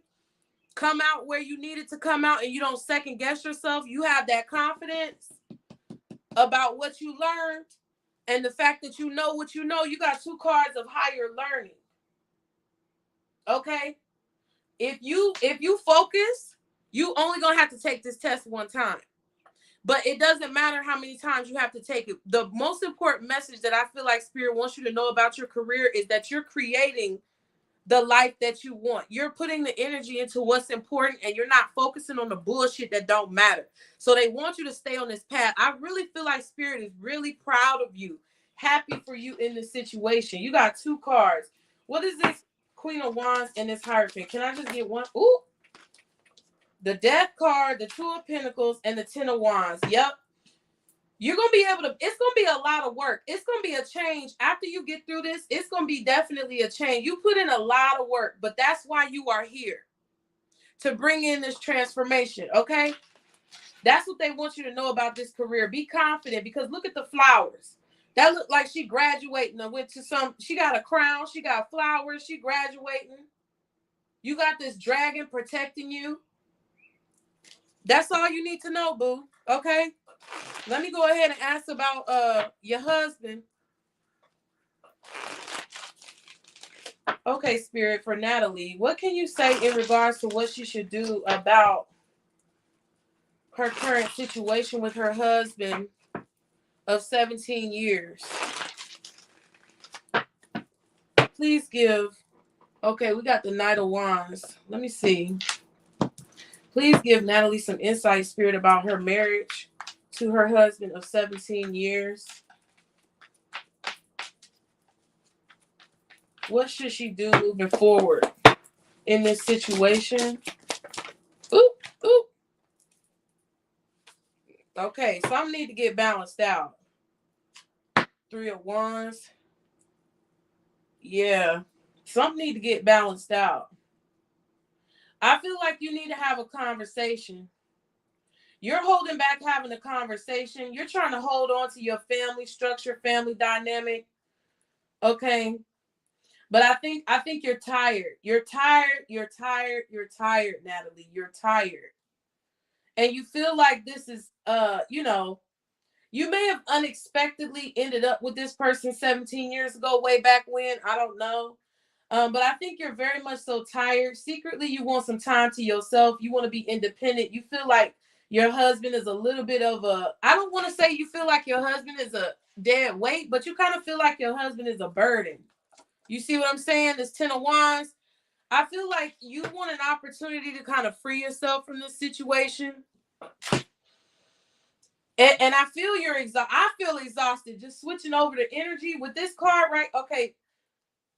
come out where you need it to come out, and you don't second guess yourself, you have that confidence about what you learned and the fact that you know what you know, you got 2 cards of higher learning. Okay? If you focus, you only gonna have to take this test one time. But it doesn't matter how many times you have to take it. The most important message that I feel like Spirit wants you to know about your career is that you're creating the life that you want. You're putting the energy into what's important, and you're not focusing on the bullshit that don't matter. So they want you to stay on this path. I really feel like Spirit is really proud of you, happy for you in this situation. You got 2 cards. What is this Queen of Wands and this Hierophant? Can I just get one? Ooh. The Death card, the 2 of Pentacles, and the 10 of Wands. Yep. You're going to be able to, it's going to be a lot of work. It's going to be a change. After you get through this, it's going to be definitely a change. You put in a lot of work, but that's why you are here, to bring in this transformation, okay? That's what they want you to know about this career. Be confident, because look at the flowers. That looked like she graduating or went to she got a crown, she got flowers, she graduating. You got this dragon protecting you. That's all you need to know, boo, okay? Let me go ahead and ask about your husband. Okay, Spirit, for Natalie, what can you say in regards to what she should do about her current situation with her husband of 17 years? Please give. Okay, we got the Knight of Wands. Let me see. Please give Natalie some insight, Spirit, about her marriage to her husband of 17 years. What should she do moving forward in this situation? Oop, oop. Okay, some need to get balanced out. 3 of Wands. Yeah, some need to get balanced out. I feel like you need to have a conversation. You're holding back having a conversation. You're trying to hold on to your family structure, family dynamic. Okay. But I think you're tired. You're tired, Natalie. You're tired. And you feel like this is you may have unexpectedly ended up with this person 17 years ago, way back when. I don't know. But I think you're very much so tired. Secretly, you want some time to yourself. You want to be independent. You feel like your husband is a little bit of I don't want to say you feel like your husband is a dead weight, but you kind of feel like your husband is a burden. You see what I'm saying? This 10 of Wands. I feel like you want an opportunity to kind of free yourself from this situation. And I feel you're exhausted. I feel exhausted. Just switching over to energy with this card, right? Okay.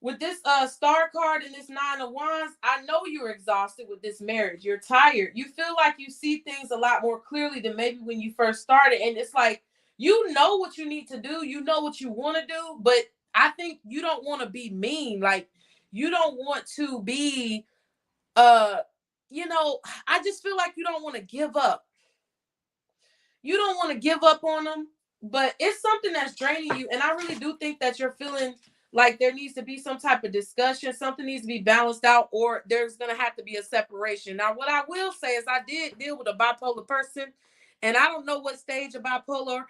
With this star card and this 9 of Wands, I know you're exhausted with this marriage. You're tired. You feel like you see things a lot more clearly than maybe when you first started. And it's like, you know what you need to do. You know what you want to do. But I think you don't want to be mean. Like, you don't want to be, I just feel like you don't want to give up. You don't want to give up on them. But it's something that's draining you. And I really do think that you're feeling like there needs to be some type of discussion. Something needs to be balanced out, or there's going to have to be a separation. Now, what I will say is I did deal with a bipolar person, and I don't know what stage of bipolar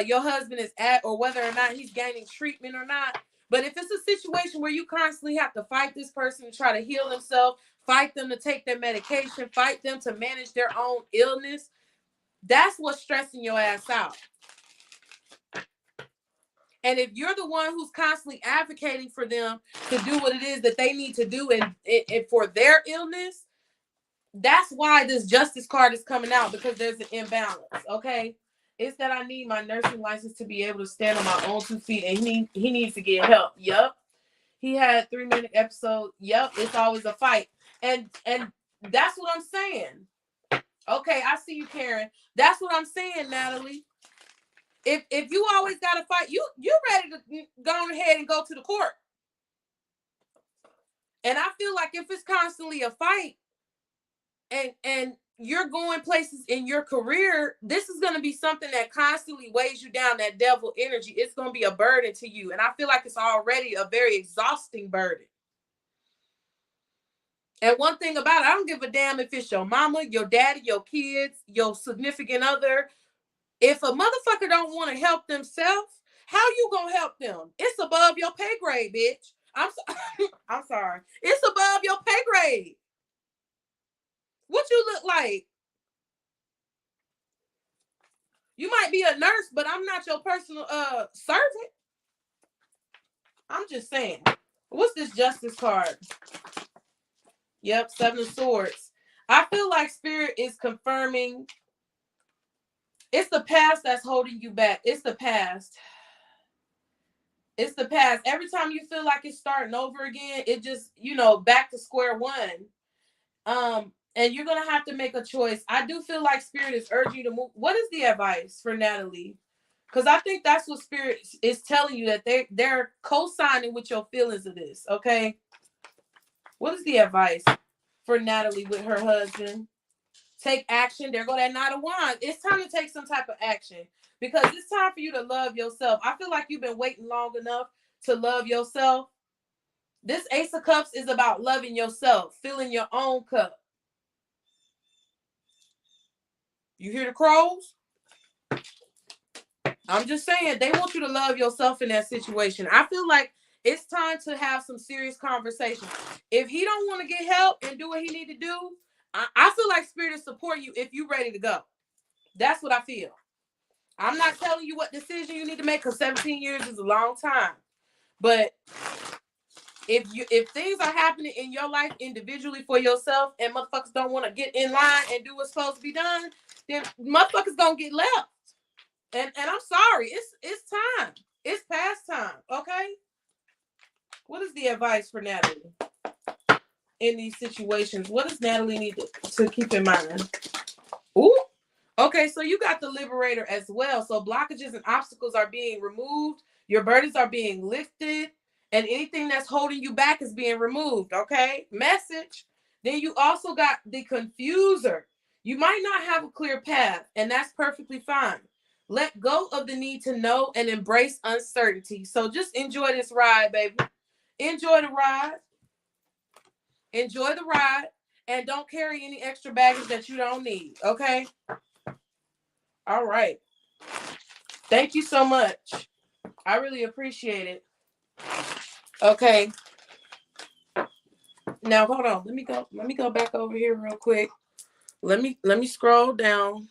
your husband is at, or whether or not he's gaining treatment or not. But if it's a situation where you constantly have to fight this person to try to heal themselves, fight them to take their medication, fight them to manage their own illness, that's what's stressing your ass out. And if you're the one who's constantly advocating for them to do what it is that they need to do and for their illness, that's why this justice card is coming out, because there's an imbalance, okay? It's that I need my nursing license to be able to stand on my own 2 feet, and he needs to get help. Yep. He had a 3-minute episode. Yep. It's always a fight. And that's what I'm saying. Okay, I see you, Karen. That's what I'm saying, Natalie. If you always got to fight, you ready to go ahead and go to the court. And I feel like if it's constantly a fight and you're going places in your career, this is going to be something that constantly weighs you down, that devil energy. It's going to be a burden to you. And I feel like it's already a very exhausting burden. And one thing about it, I don't give a damn if it's your mama, your daddy, your kids, your significant other. If a motherfucker don't want to help themselves, how you gonna help them? It's above your pay grade, bitch. I'm sorry. It's above your pay grade. What you look like? You might be a nurse, but I'm not your personal servant. I'm just saying. What's this justice card? Yep, 7 of Swords. I feel like Spirit is confirming it's the past that's holding you back. It's the past. It's the past. Every time you feel like it's starting over again, it just, back to square one. And you're going to have to make a choice. I do feel like Spirit is urging you to move. What is the advice for Natalie? Because I think that's what Spirit is telling you, that they're co-signing with your feelings of this, okay? What is the advice for Natalie with her husband? Take action. There go that Knight of Wands. It's time to take some type of action, because it's time for you to love yourself. I feel like you've been waiting long enough to love yourself. This Ace of Cups is about loving yourself, filling your own cup. You hear the crows? I'm just saying, they want you to love yourself in that situation. I feel like it's time to have some serious conversation. If he don't want to get help and do what he need to do, I feel like Spirit is supporting you if you're ready to go. That's what I feel. I'm not telling you what decision you need to make, because 17 years is a long time. But if things are happening in your life individually for yourself, and motherfuckers don't want to get in line and do what's supposed to be done, then motherfuckers gonna get left. And I'm sorry, it's time. It's past time. Okay. What is the advice for Natalie in these situations? What does Natalie need to keep in mind? Ooh. Okay, so you got the Liberator as well. So blockages and obstacles are being removed. Your burdens are being lifted. And anything that's holding you back is being removed, okay? Message. Then you also got the Confuser. You might not have a clear path, and that's perfectly fine. Let go of the need to know and embrace uncertainty. So just enjoy this ride, baby. Enjoy the ride. Enjoy the ride. And don't carry any extra baggage that you don't need, okay? All right. Thank you so much. I really appreciate it. Okay. Now hold on. Let me go back over here real quick. Let me scroll down.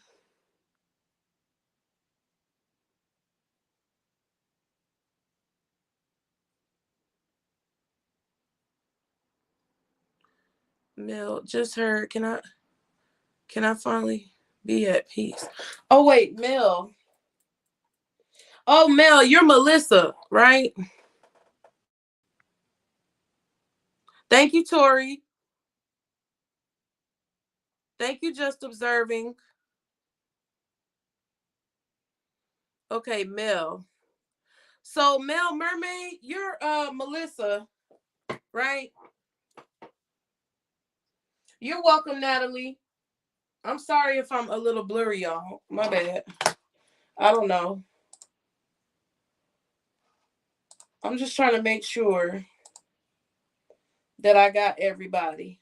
Mel, just heard. Can I finally be at peace? Oh wait, Mel. Oh, Mel, you're Melissa, right? Thank you, Tori. Thank you, Just Observing. Okay, Mel. So Mel Mermaid, you're Melissa, right? You're welcome, Natalie. I'm sorry if I'm a little blurry, y'all. My bad. I don't know. I'm just trying to make sure that I got everybody.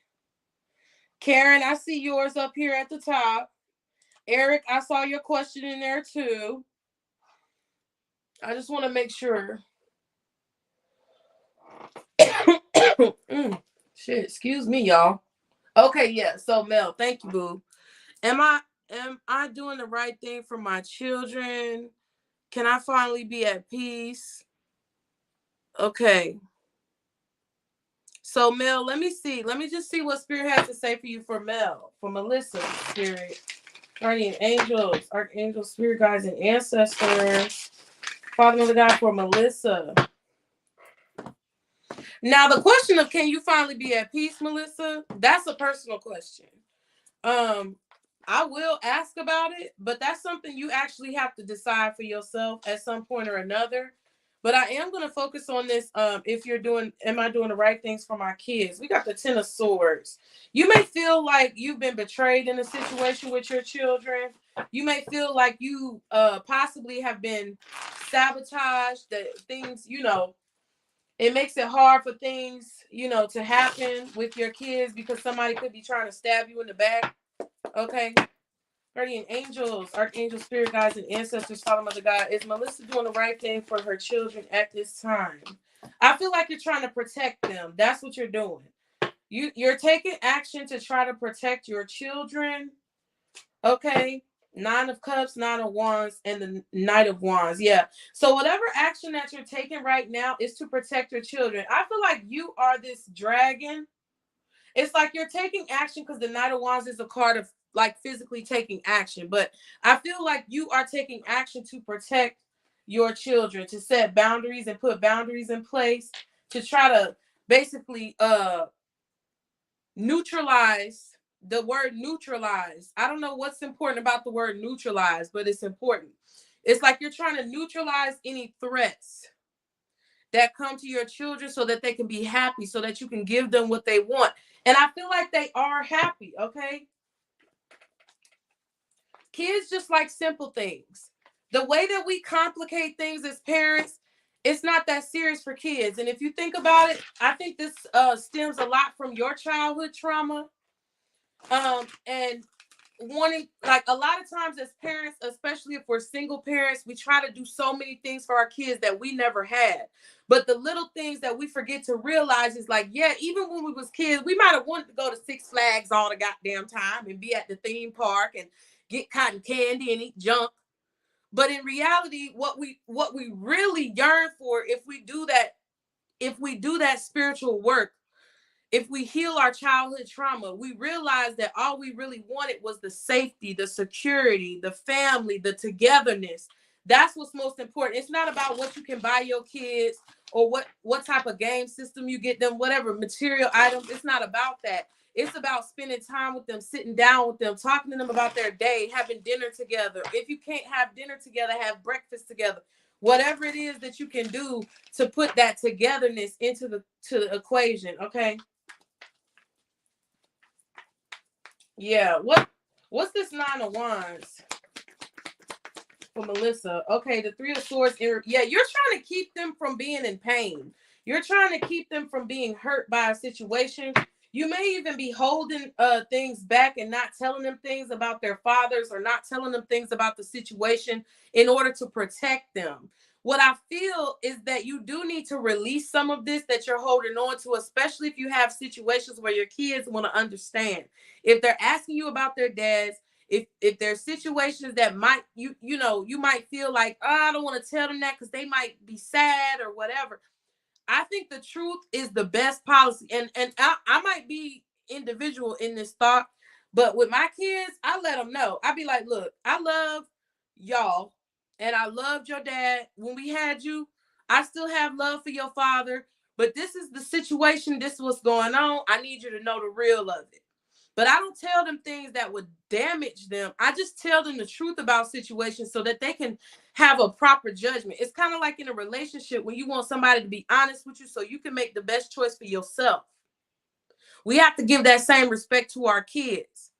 Karen, I see yours up here at the top. Eric, I saw your question in there too. I just want to make sure. Shit, excuse me, y'all. Okay, yeah. So Mel, thank you, boo. Am I doing the right thing for my children? Can I finally be at peace? Okay. So Mel, let me see. Let me just see what Spirit has to say for you for Mel. For Melissa, Spirit. Guardian angels, archangels, spirit guides, and ancestors. Father, Mother God, for Melissa. Now, the question of can you finally be at peace, Melissa? That's a personal question. I will ask about it, but that's something you actually have to decide for yourself at some point or another. But I am going to focus on this. If you're doing, am I doing the right things for my kids? We got the 10 of Swords. You may feel like you've been betrayed in a situation with your children. You may feel like you possibly have been sabotaged, that things, it makes it hard for things, to happen with your kids because somebody could be trying to stab you in the back. Okay. Guardian angels, archangels, spirit guides, and ancestors, Father, Mother God. Is Melissa doing the right thing for her children at this time? I feel like you're trying to protect them. That's what you're doing. You're taking action to try to protect your children. Okay. 9 of Cups, 9 of Wands, and the Knight of Wands. Yeah. So whatever action that you're taking right now is to protect your children. I feel like you are this dragon. It's like you're taking action because the Knight of Wands is a card of like physically taking action. But I feel like you are taking action to protect your children, to set boundaries and put boundaries in place, to try to basically neutralize. The word neutralize. I don't know what's important about the word neutralize, but it's important. It's like you're trying to neutralize any threats that come to your children so that they can be happy, so that you can give them what they want. And I feel like they are happy, okay? Kids just like simple things. The way that we complicate things as parents, it's not that serious for kids. And if you think about it, I think this stems a lot from your childhood trauma. And wanting, like, a lot of times as parents, especially if we're single parents, we try to do so many things for our kids that we never had. But the little things that we forget to realize is like, yeah, even when we was kids, we might have wanted to go to Six Flags all the goddamn time and be at the theme park and get cotton candy and eat junk. But in reality, what we really yearn for, if we do that spiritual work, if we heal our childhood trauma, we realize that all we really wanted was the safety, the security, the family, the togetherness. That's what's most important. It's not about what you can buy your kids or what type of game system you get them, whatever material items. It's not about that. It's about spending time with them, sitting down with them, talking to them about their day, having dinner together. If you can't have dinner together, have breakfast together. Whatever it is that you can do to put that togetherness into the equation, okay? Yeah, what's this 9 of Wands for Melissa? Okay, the 3 of Swords. Yeah, you're trying to keep them from being in pain. You're trying to keep them from being hurt by a situation. You may even be holding things back and not telling them things about their fathers or not telling them things about the situation in order to protect them. What I feel is that you do need to release some of this that you're holding on to, especially if you have situations where your kids want to understand. If they're asking you about their dads, if there's situations that might you might feel like, oh, I don't want to tell them that because they might be sad or whatever. I think the truth is the best policy. And I might be individual in this thought, but with my kids, I let them know. I be like, look, I love y'all and I loved your dad when we had you. I still have love for your father, but this is the situation. This is what's going on. I need you to know the real of it. But I don't tell them things that would damage them. I just tell them the truth about situations so that they can have a proper judgment. It's kind of like in a relationship when you want somebody to be honest with you so you can make the best choice for yourself. We have to give that same respect to our kids.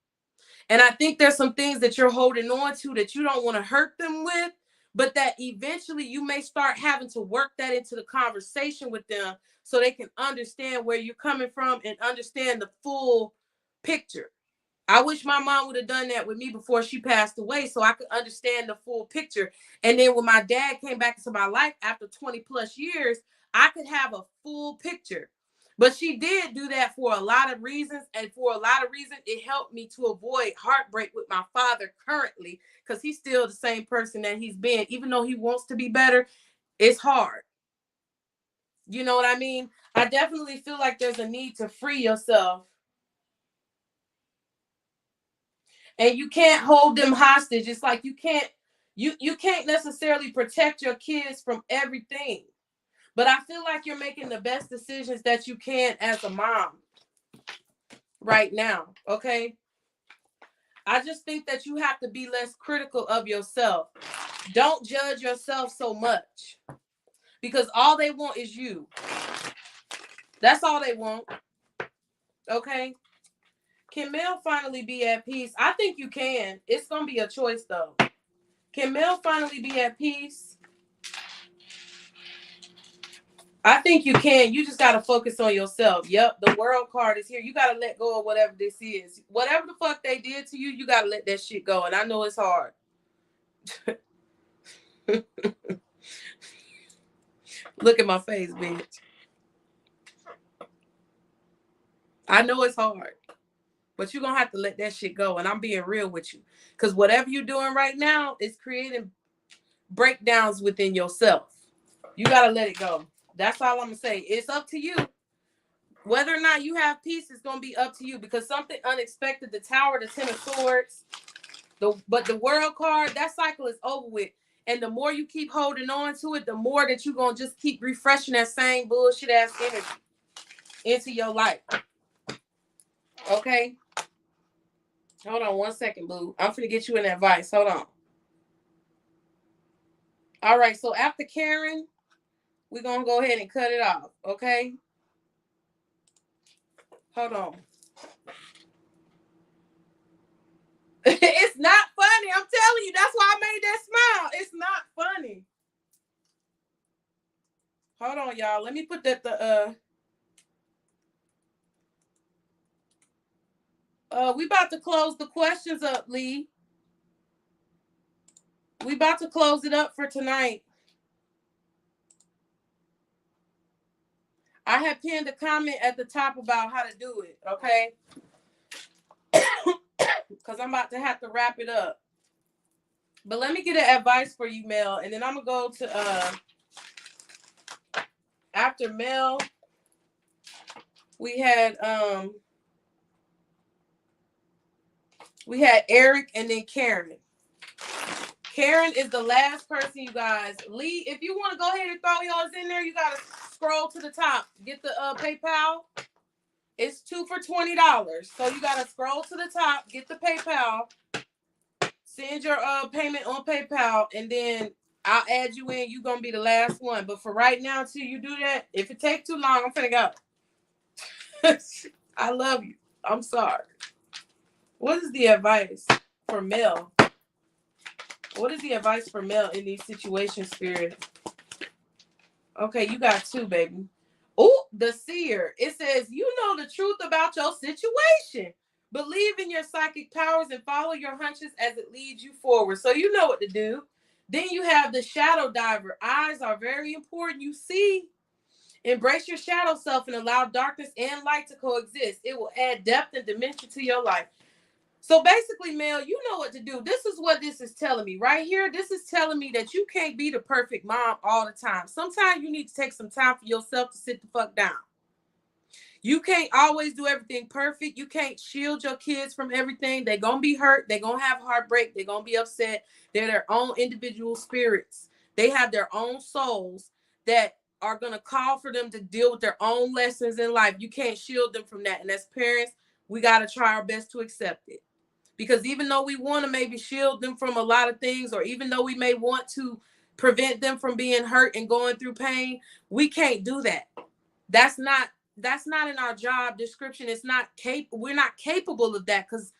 And I think there's some things that you're holding on to that you don't want to hurt them with, but that eventually you may start having to work that into the conversation with them so they can understand where you're coming from and understand the full picture. I wish my mom would have done that with me before she passed away so I could understand the full picture. And then when my dad came back into my life after 20 plus years, I could have a full picture. But she did do that for a lot of reasons. And for a lot of reasons, it helped me to avoid heartbreak with my father currently, because he's still the same person that he's been. Even though he wants to be better, it's hard. You know what I mean? I definitely feel like there's a need to free yourself. And you can't hold them hostage. It's like you can't necessarily protect your kids from everything. But I feel like you're making the best decisions that you can as a mom right now, okay? I just think that you have to be less critical of yourself. Don't judge yourself so much, because all they want is you. That's all they want, okay? Can Mel finally be at peace? I think you can. It's going to be a choice, though. Can Mel finally be at peace? I think you can. You just got to focus on yourself. Yep, the world card is here. You got to let go of whatever this is. Whatever the fuck they did to you, you got to let that shit go. And I know it's hard. Look at my face, bitch. I know it's hard. But you're going to have to let that shit go. And I'm being real with you. Because whatever you're doing right now is creating breakdowns within yourself. You got to let it go. That's all I'm going to say. It's up to you. Whether or not you have peace is going to be up to you, because something unexpected, the Tower, the Ten of Swords, but the World card, that cycle is over with. And the more you keep holding on to it, the more that you're going to just keep refreshing that same bullshit ass energy into your life. Okay? Hold on 1 second, boo. I'm finna get you an advice. Hold on. All right, so after Karen, we're going to go ahead and cut it off. Okay? Hold on. It's not funny. I'm telling you. That's why I made that smile. It's not funny. Hold on, y'all. Let me put that we about to close the questions up, Lee. We about to close it up for tonight. I have pinned a comment at the top about how to do it, okay? Because I'm about to have to wrap it up. But let me get an advice for you, Mel, and then I'm going to go to, after Mel, we had Eric and then Karen. Karen is the last person, you guys. Lee, if you want to go ahead and throw yours in there, you got to scroll to the top. Get the PayPal. It's 2 for $20. So you got to scroll to the top, get the PayPal, send your payment on PayPal, and then I'll add you in. You're going to be the last one. But for right now, until you do that, if it takes too long, I'm finna go. I love you. I'm sorry. What is the advice for Mel? What is the advice for Mel in these situations, Spirit? Okay, you got 2, baby. Oh, the seer. It says, you know the truth about your situation. Believe in your psychic powers and follow your hunches as it leads you forward. So you know what to do. Then you have the shadow diver. Eyes are very important. You see, embrace your shadow self and allow darkness and light to coexist. It will add depth and dimension to your life. So basically, Mel, you know what to do. This is what this is telling me right here. This is telling me that you can't be the perfect mom all the time. Sometimes you need to take some time for yourself to sit the fuck down. You can't always do everything perfect. You can't shield your kids from everything. They're going to be hurt. They're going to have heartbreak. They're going to be upset. They're their own individual spirits. They have their own souls that are going to call for them to deal with their own lessons in life. You can't shield them from that. And as parents, we got to try our best to accept it. Because even though we want to maybe shield them from a lot of things, or even though we may want to prevent them from being hurt and going through pain, we can't do that. That's not in our job description. We're not capable of that, because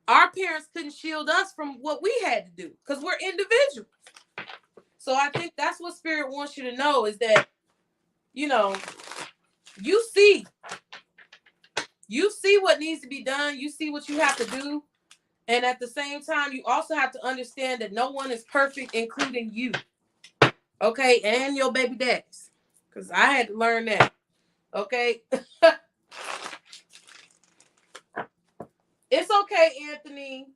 our parents couldn't shield us from what we had to do, because we're individuals. So I think that's what Spirit wants you to know, is that, you know, you see what needs to be done. You see what you have to do. And at the same time, you also have to understand that no one is perfect, including you. Okay? And your baby daddies. Because I had to learn that. Okay. It's okay, Anthony.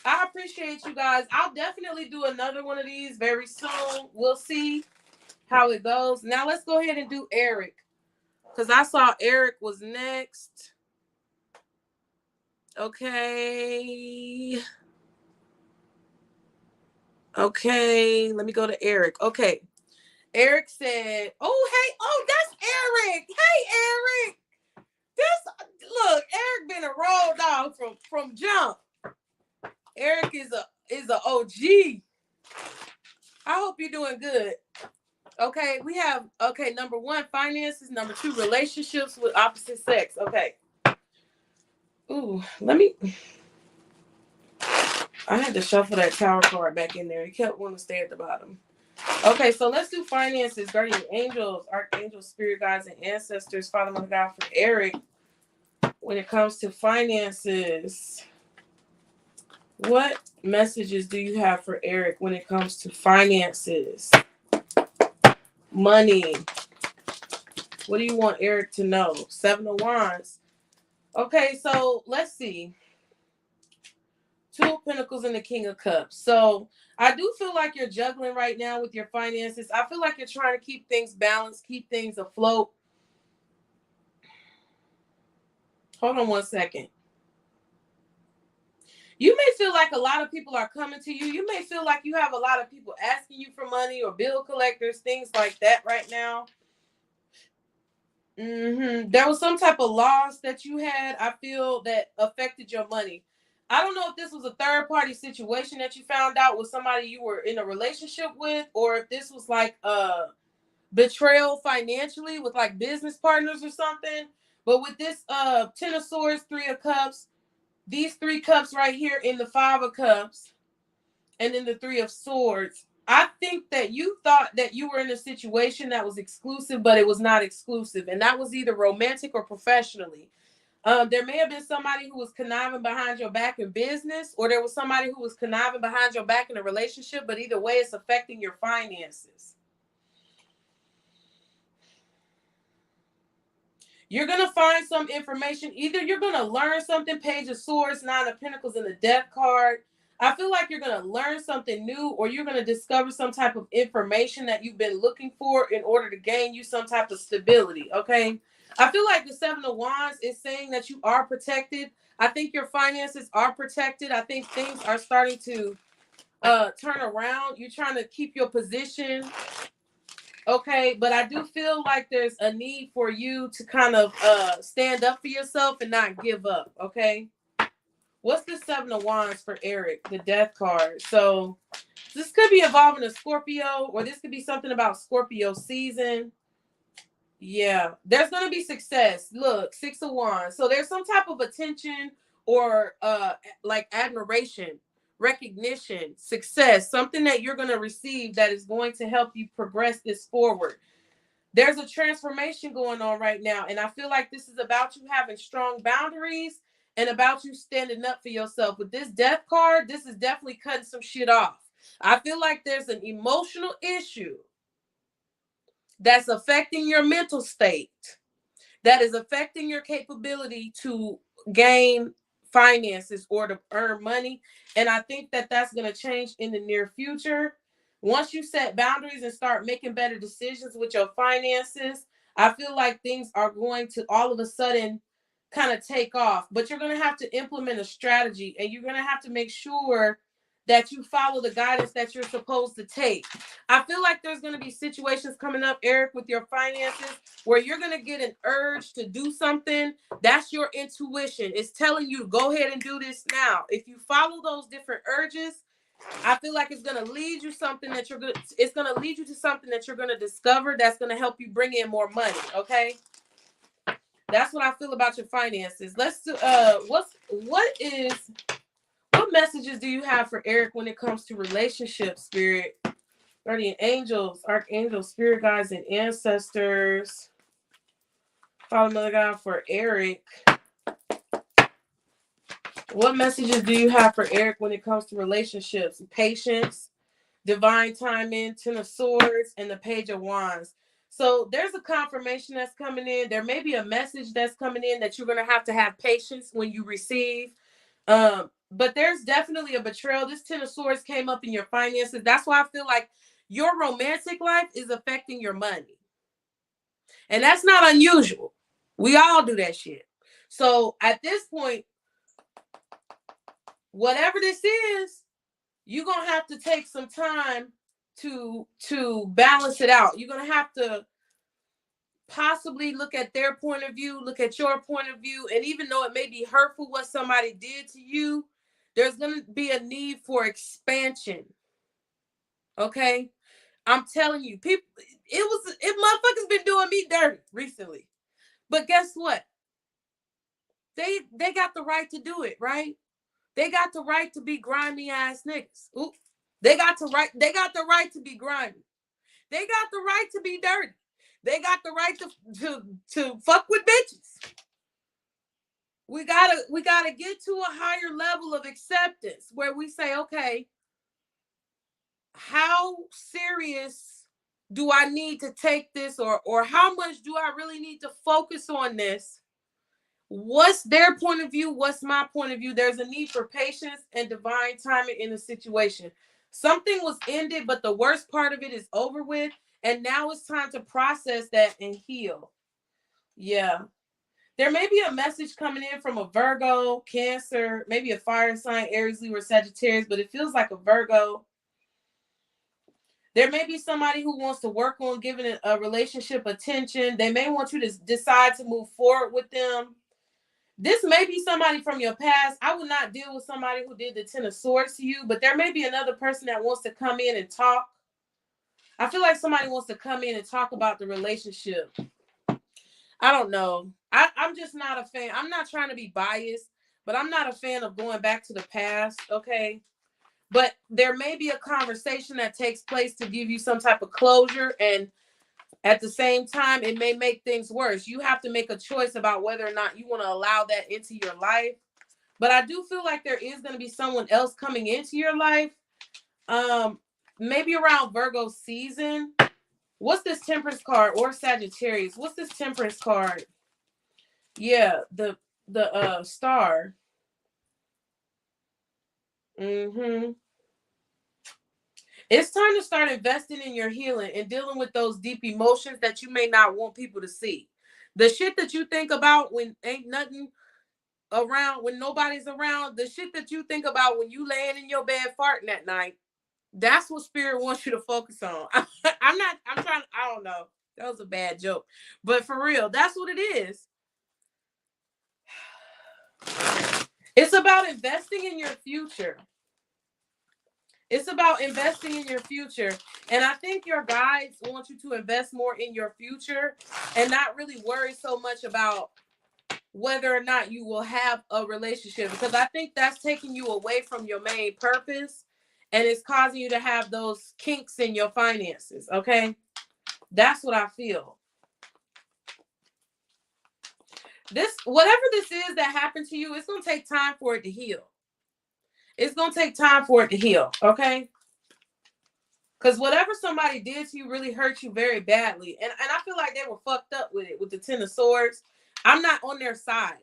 I appreciate you guys. I'll definitely do another one of these very soon. We'll see how it goes. Now let's go ahead and do Eric, because I saw Eric was next. Okay. Okay, let me go to Eric. Okay. Eric said, oh, hey, oh, that's Eric. Hey, Eric. Look, Eric been a road dog from jump. Eric is a OG. I hope you're doing good. Okay, we have, okay, number 1, finances. Number 2, relationships with opposite sex. Okay. Ooh, I had to shuffle that tower card back in there. It kept wanting to stay at the bottom. Okay, so let's do finances. Guardian angels, archangels, spirit guides, and ancestors. Father, Mother, God, for Eric. When it comes to finances, what messages do you have for Eric when it comes to finances? Money. What do you want Eric to know? 7 of Wands. Okay, so let's see. 2 of Pentacles and the King of Cups. So I do feel like you're juggling right now with your finances. I feel like you're trying to keep things balanced, keep things afloat. Hold on one second. You may feel like a lot of people are coming to you. You may feel like you have a lot of people asking you for money or bill collectors, things like that right now. There was some type of loss that you had, I feel, that affected your money. I don't know if this was a third-party situation that you found out with somebody you were in a relationship with, or if this was like a betrayal financially with like business partners or something. But with this 10 of Swords, 3 of Cups, these 3 cups right here in the 5 of Cups, and then the 3 of Swords, I think that you thought that you were in a situation that was exclusive, but it was not exclusive. And that was either romantic or professionally. There may have been somebody who was conniving behind your back in business, or there was somebody who was conniving behind your back in a relationship, but either way, it's affecting your finances. You're going to find some information. Either you're going to learn something, Page of Swords, 9 of Pentacles, and the Death card. I feel like you're going to learn something new, or you're going to discover some type of information that you've been looking for in order to gain you some type of stability, okay? I feel like the 7 of Wands is saying that you are protected. I think your finances are protected. I think things are starting to turn around. You're trying to keep your position. Okay, but I do feel like there's a need for you to kind of stand up for yourself and not give up, okay? What's the 7 of Wands for Eric? The Death card. So this could be involving a Scorpio, or this could be something about Scorpio season. Yeah, there's going to be success. Look, 6 of Wands. So there's some type of attention or like admiration, recognition, success, something that you're going to receive that is going to help you progress this forward. There's a transformation going on right now, and I feel like this is about you having strong boundaries and about you standing up for yourself. With this Death card, this is definitely cutting some shit off. I feel like there's an emotional issue that's affecting your mental state, that is affecting your capability to gain finances or to earn money. And I think that that's going to change in the near future. Once you set boundaries and start making better decisions with your finances, I feel like things are going to all of a sudden kind of take off. But you're going to have to implement a strategy, and you're going to have to make sure that you follow the guidance that you're supposed to take. I feel like there's going to be situations coming up, Eric, with your finances where you're going to get an urge to do something. That's your intuition. It's telling you to go ahead and do this now. If you follow those different urges, I feel like it's going to lead you something that you're going to, it's going to lead you to something that you're going to discover that's going to help you bring in more money, okay? That's what I feel about your finances. Let's do what messages do you have for Eric when it comes to relationships, Spirit, guardian angels, archangels, spirit guides, and ancestors? Father, Mother, God, for Eric. What messages do you have for Eric when it comes to relationships? Patience, divine timing, 10 of Swords, and the Page of Wands. So there's a confirmation that's coming in. There may be a message that's coming in that you're going to have patience when you receive. But there's definitely a betrayal. This Ten of Swords came up in your finances. That's why I feel like your romantic life is affecting your money. And that's not unusual. We all do that shit. So at this point, whatever this is, you're going to have to take some time to balance it out. You're going to have to possibly look at their point of view, look at your point of view. And even though it may be hurtful what somebody did to you, there's going to be a need for expansion. Okay? I'm telling you, people, motherfuckers been doing me dirty recently. But guess what? They got the right to do it, right? They got the right to be grimy ass niggas. Ooh. They got the right to be grimy. They got the right to be dirty. They got the right to fuck with bitches. We gotta get to a higher level of acceptance where we say, okay, how serious do I need to take this, or how much do I really need to focus on this? What's their point of view? What's my point of view? There's a need for patience and divine timing in the situation. Something was ended, but the worst part of it is over with. And now it's time to process that and heal. Yeah. There may be a message coming in from a Virgo, Cancer, maybe a fire sign, Aries, Leo, or Sagittarius, but it feels like a Virgo. There may be somebody who wants to work on giving a relationship attention. They may want you to decide to move forward with them. This may be somebody from your past. I would not deal with somebody who did the Ten of Swords to you, but there may be another person that wants to come in and talk. I feel like somebody wants to come in and talk about the relationship. I don't know. I'm just not a fan. I'm not trying to be biased, but I'm not a fan of going back to the past, okay? But there may be a conversation that takes place to give you some type of closure, and at the same time, it may make things worse. You have to make a choice about whether or not you want to allow that into your life. But I do feel like there is going to be someone else coming into your life. Maybe around Virgo season. What's this Temperance card, or Sagittarius? What's this Temperance card? Yeah, the star. Mm-hmm. It's time to start investing in your healing and dealing with those deep emotions that you may not want people to see. The shit that you think about when ain't nothing around, when nobody's around, the shit that you think about when you laying in your bed farting at night, that's what spirit wants you to focus on. I don't know. That was a bad joke. But for real, that's what it is. It's about investing in your future. It's about investing in your future. And I think your guides want you to invest more in your future and not really worry so much about whether or not you will have a relationship, because I think that's taking you away from your main purpose and it's causing you to have those kinks in your finances, okay? That's what I feel. Whatever this is that happened to you, it's going to take time for it to heal. It's going to take time for it to heal, okay? Because whatever somebody did to you really hurt you very badly. And I feel like they were fucked up with it, with the Ten of Swords. I'm not on their side.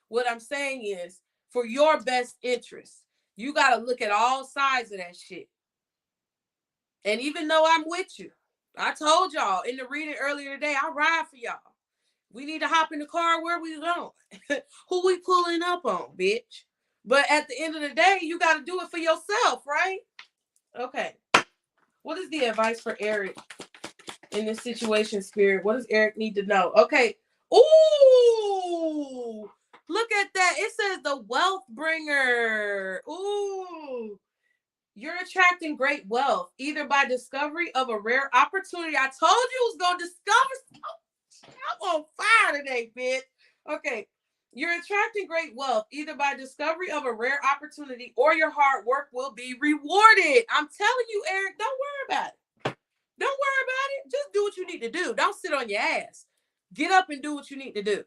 What I'm saying is, for your best interest, you got to look at all sides of that shit. And even though I'm with you, I told y'all in the reading earlier today, I ride for y'all. We need to hop in the car. Where we going? Who we pulling up on, bitch? But at the end of the day, you got to do it for yourself, right? Okay. What is the advice for Eric in this situation, Spirit? What does Eric need to know? Okay. Ooh, look at that. It says the wealth bringer. Ooh, you're attracting great wealth, either by discovery of a rare opportunity. I told you I was going to discover. I'm on fire today, bitch. Okay. You're attracting great wealth, either by discovery of a rare opportunity or your hard work will be rewarded. I'm telling you, Eric, don't worry about it. Don't worry about it. Just do what you need to do. Don't sit on your ass. Get up and do what you need to do.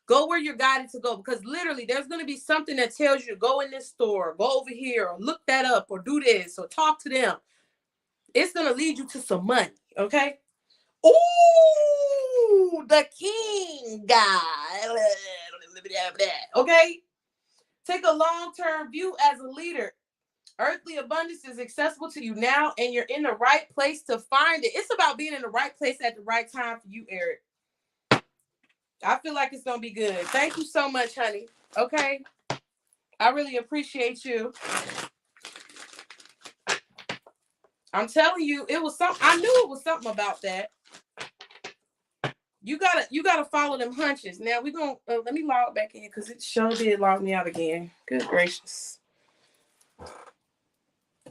Go where you're guided to go, because literally there's going to be something that tells you to go in this store, go over here, or look that up, or do this, or talk to them. It's going to lead you to some money, okay? Ooh, the king guy. Okay? Take a long-term view as a leader. Earthly abundance is accessible to you now, and you're in the right place to find it. It's about being in the right place at the right time for you, Eric. I feel like it's going to be good. Thank you so much, honey. Okay? I really appreciate you. I'm telling you, it was something. I knew it was something about that. You gotta follow them hunches. Now we're gonna let me log back in because it sure did log me out again. Good gracious.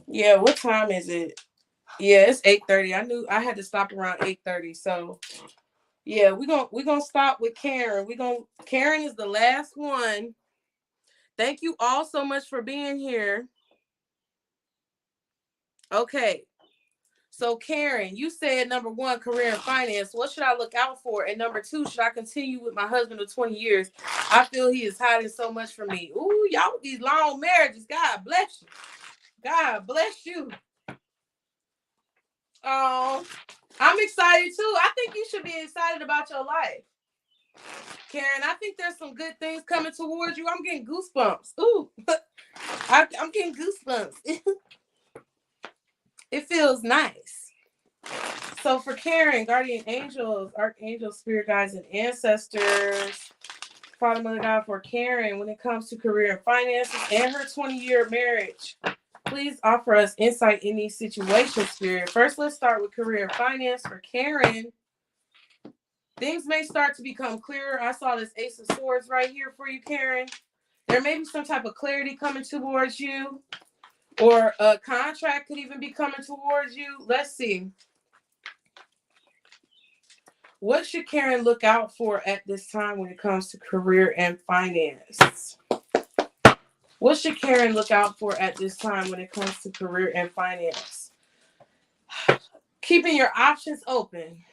Yeah, what time is it? Yeah, it's 8:30. I knew I had to stop around 8:30. So yeah, we're gonna stop with Karen. Karen is the last one. Thank you all so much for being here. Okay. So Karen, you said number 1, career and finance. What should I look out for? And number 2, should I continue with my husband of 20 years? I feel he is hiding so much from me. Ooh, y'all with these long marriages. God bless you. God bless you. Oh, I'm excited too. I think you should be excited about your life. Karen, I think there's some good things coming towards you. I'm getting goosebumps. Ooh, I'm getting goosebumps. It feels nice. So for Karen, guardian angels, archangels, spirit guides, and ancestors, Father, Mother, God, for Karen, when it comes to career and finances and her 20-year marriage, please offer us insight in these situations, Spirit. First, let's start with career and finance for Karen. Things may start to become clearer. I saw this Ace of Swords right here for you, Karen. There may be some type of clarity coming towards you, or a contract could even be coming towards you. Let's see. What should Karen look out for at this time when it comes to career and finance? What should Karen look out for at this time when it comes to career and finance? Keeping your options open.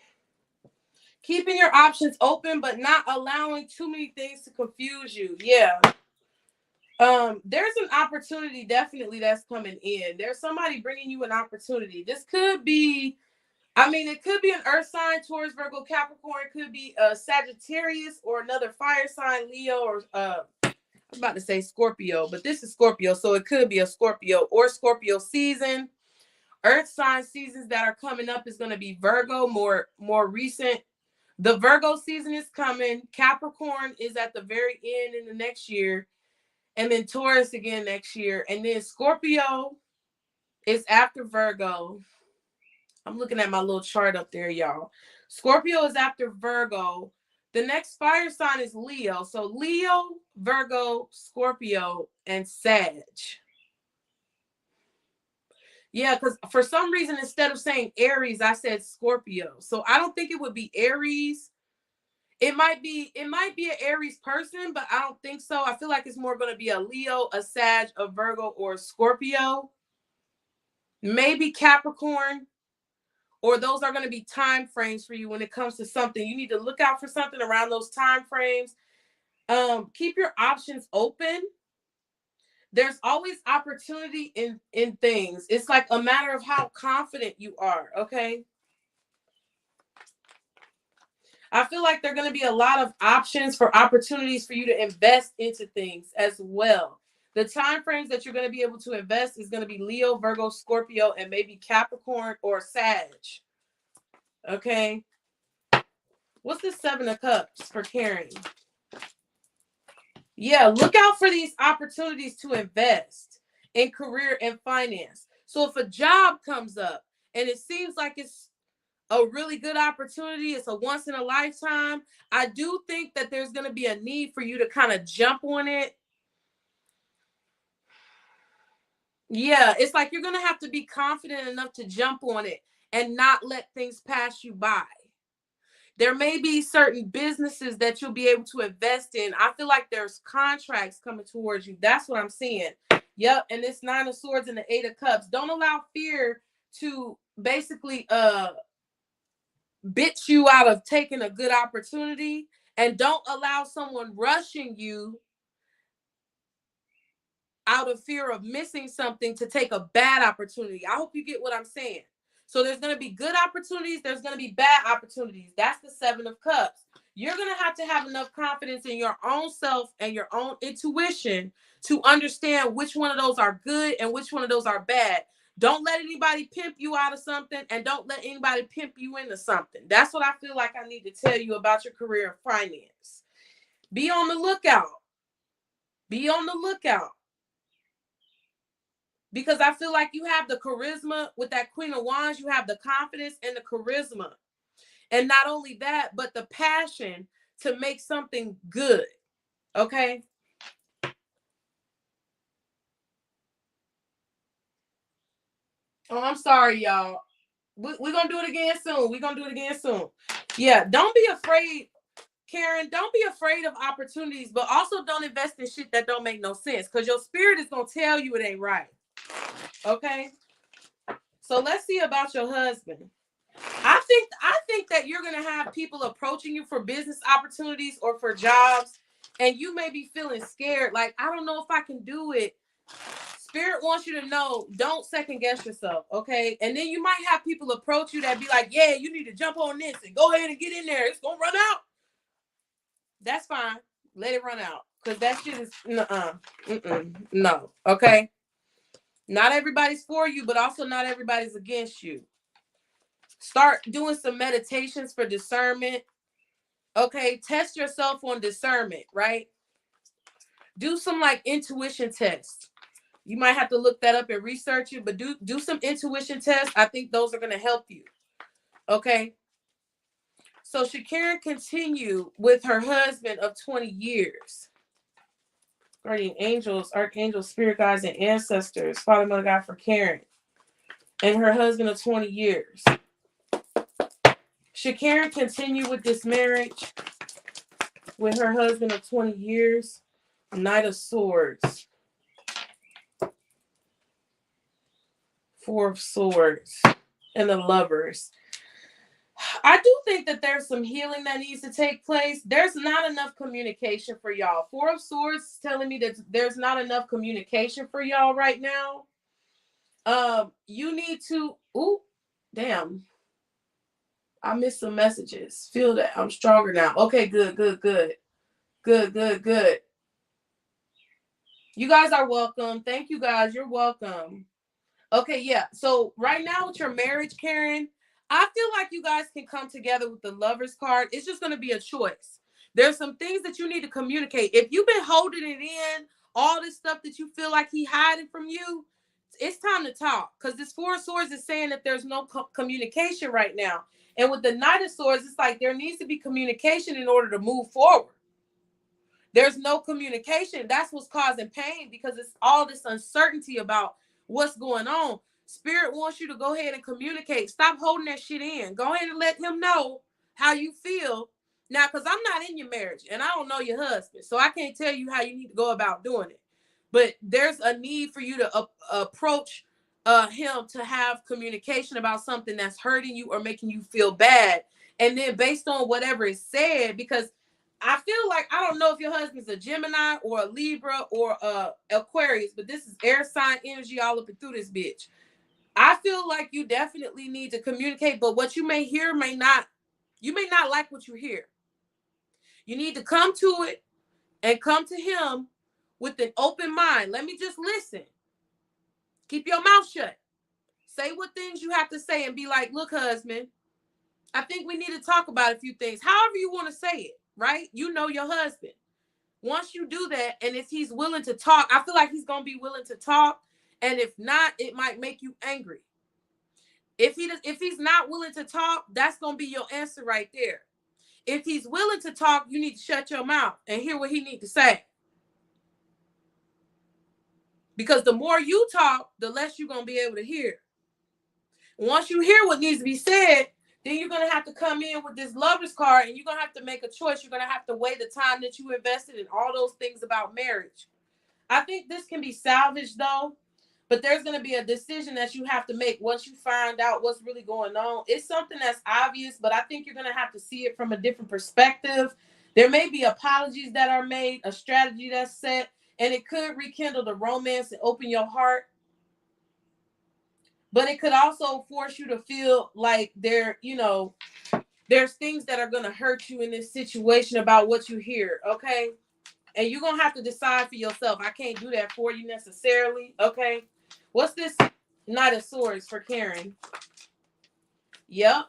Keeping your options open, but not allowing too many things to confuse you. Yeah. There's an opportunity definitely that's coming in. There's somebody bringing you an opportunity. This could be, it could be an earth sign, Taurus, Virgo, Capricorn. It could be a Sagittarius or another fire sign, Leo, or I was about to say Scorpio, but this is Scorpio, so it could be a Scorpio or Scorpio season. Earth sign seasons that are coming up is going to be Virgo, more recent. The Virgo season is coming. Capricorn is at the very end in the next year. And then Taurus again next year. And then Scorpio is after Virgo. I'm looking at my little chart up there, y'all. Scorpio is after Virgo. The next fire sign is Leo. So Leo, Virgo, Scorpio, and Sag. Yeah, because for some reason, instead of saying Aries, I said Scorpio. So I don't think it would be Aries. It might be an Aries person, but I don't think so. I feel like it's more going to be a Leo, a Sag, a Virgo, or a Scorpio. Maybe Capricorn. Or those are going to be time frames for you when it comes to something. You need to look out for something around those time frames. Keep your options open. There's always opportunity in things. It's like a matter of how confident you are, okay? I feel like there are going to be a lot of options for opportunities for you to invest into things as well. The time frames that you're going to be able to invest is going to be Leo, Virgo, Scorpio, and maybe Capricorn or Sag. Okay? What's the 7 of Cups for Karen? Yeah, look out for these opportunities to invest in career and finance. So if a job comes up and it seems like it's a really good opportunity, it's a once in a lifetime, I do think that there's going to be a need for you to kind of jump on it. Yeah, it's like you're going to have to be confident enough to jump on it and not let things pass you by. There may be certain businesses that you'll be able to invest in. I feel like there's contracts coming towards you. That's what I'm seeing. Yep. And this 9 of Swords and the 8 of Cups. Don't allow fear to basically bitch you out of taking a good opportunity. And don't allow someone rushing you out of fear of missing something to take a bad opportunity. I hope you get what I'm saying. So there's going to be good opportunities. There's going to be bad opportunities. That's the Seven of Cups. You're going to have enough confidence in your own self and your own intuition to understand which one of those are good and which one of those are bad. Don't let anybody pimp you out of something, and don't let anybody pimp you into something. That's what I feel like I need to tell you about your career and finance. Be on the lookout. Be on the lookout. Because I feel like you have the charisma with that Queen of Wands. You have the confidence and the charisma. And not only that, but the passion to make something good. Okay? Oh, I'm sorry, y'all. We're going to do it again soon. Yeah, don't be afraid, Karen. Don't be afraid of opportunities, but also don't invest in shit that don't make no sense, because your spirit is going to tell you it ain't right. Okay? So let's see about your husband. I think that you're going to have people approaching you for business opportunities or for jobs, and you may be feeling scared. Like, I don't know if I can do it. Spirit wants you to know, don't second guess yourself, okay? And then you might have people approach you that be like, yeah, you need to jump on this and go ahead and get in there. It's going to run out. That's fine. Let it run out, because that shit is, no, okay? Not everybody's for you, but also not everybody's against you. Start doing some meditations for discernment. Okay, test yourself on discernment, right? Do some like intuition tests. You might have to look that up and research it, but do some intuition tests. I think those are going to help you. Okay. So should Karen continue with her husband of 20 years? Guardian angels, archangels, spirit guides, and ancestors. Father, Mother, God for Karen and her husband of 20 years. Should Karen continue with this marriage with her husband of 20 years? Knight of Swords. Four of Swords. And the Lovers. I do think that there's some healing that needs to take place. There's not enough communication for y'all. Four of Swords is telling me that there's not enough communication for y'all right now. You need to... Ooh, damn. I missed some messages. Feel that. I'm stronger now. Okay, good. Good. You guys are welcome. Thank you, guys. You're welcome. Okay, yeah. So right now with your marriage, Karen, I feel like you guys can come together with the Lovers card. It's just going to be a choice. There's some things that you need to communicate. If you've been holding it in, all this stuff that you feel like he hiding from you, it's time to talk. Because this Four of Swords is saying that there's no communication right now. And with the Knight of Swords, it's like there needs to be communication in order to move forward. There's no communication. That's what's causing pain, because it's all this uncertainty about what's going on. Spirit wants you to go ahead and communicate. Stop holding that shit in. Go ahead and let him know how you feel. Now, because I'm not in your marriage and I don't know your husband, so I can't tell you how you need to go about doing it. But there's a need for you to approach him to have communication about something that's hurting you or making you feel bad. And then based on whatever is said, because I feel like, I don't know if your husband's a Gemini or a Libra or a Aquarius, but this is air sign energy all up and through this bitch. I feel like you definitely need to communicate, but what you may hear you may not like what you hear. You need to come to it and come to him with an open mind. Let me just listen. Keep your mouth shut. Say what things you have to say and be like, look, husband, I think we need to talk about a few things. However you want to say it, right? You know your husband. Once you do that, and if he's willing to talk, I feel like he's going to be willing to talk. And if not, it might make you angry. If he's not willing to talk, that's going to be your answer right there. If he's willing to talk, you need to shut your mouth and hear what he needs to say. Because the more you talk, the less you're going to be able to hear. Once you hear what needs to be said, then you're going to have to come in with this Lovers card, and you're going to have to make a choice. You're going to have to weigh the time that you invested in all those things about marriage. I think this can be salvaged, though, but there's going to be a decision that you have to make once you find out what's really going on. It's something that's obvious, but I think you're going to have to see it from a different perspective. There may be apologies that are made, a strategy that's set, and it could rekindle the romance and open your heart. but it could also force you to feel like there's things that are going to hurt you in this situation about what you hear, okay? And you're going to have to decide for yourself. I can't do that for you necessarily, okay? What's this Knight of Swords for Karen? Yep.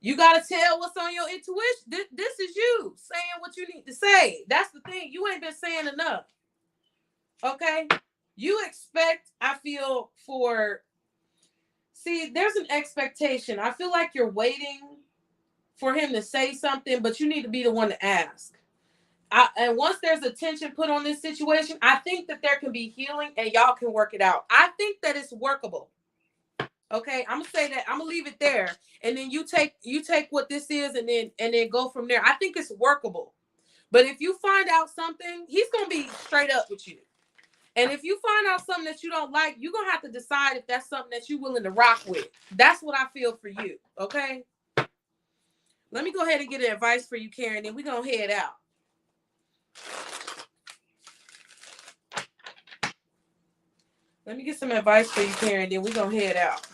You got to tell what's on your intuition. This is you saying what you need to say. That's the thing. You ain't been saying enough, okay? You expect, I feel, there's an expectation. I feel like you're waiting for him to say something, but you need to be the one to ask. And once there's attention put on this situation, I think that there can be healing and y'all can work it out. I think that it's workable. Okay, I'm gonna say that. I'm gonna leave it there, and then you take what this is, and then go from there. I think it's workable. But if you find out something, he's gonna be straight up with you. And if you find out something that you don't like, you're gonna have to decide if that's something that you're willing to rock with. That's what I feel for you. Okay. Let me go ahead and get an advice for you, Karen, and we're gonna head out. Let me get some advice for you, Karen, then we're gonna head out.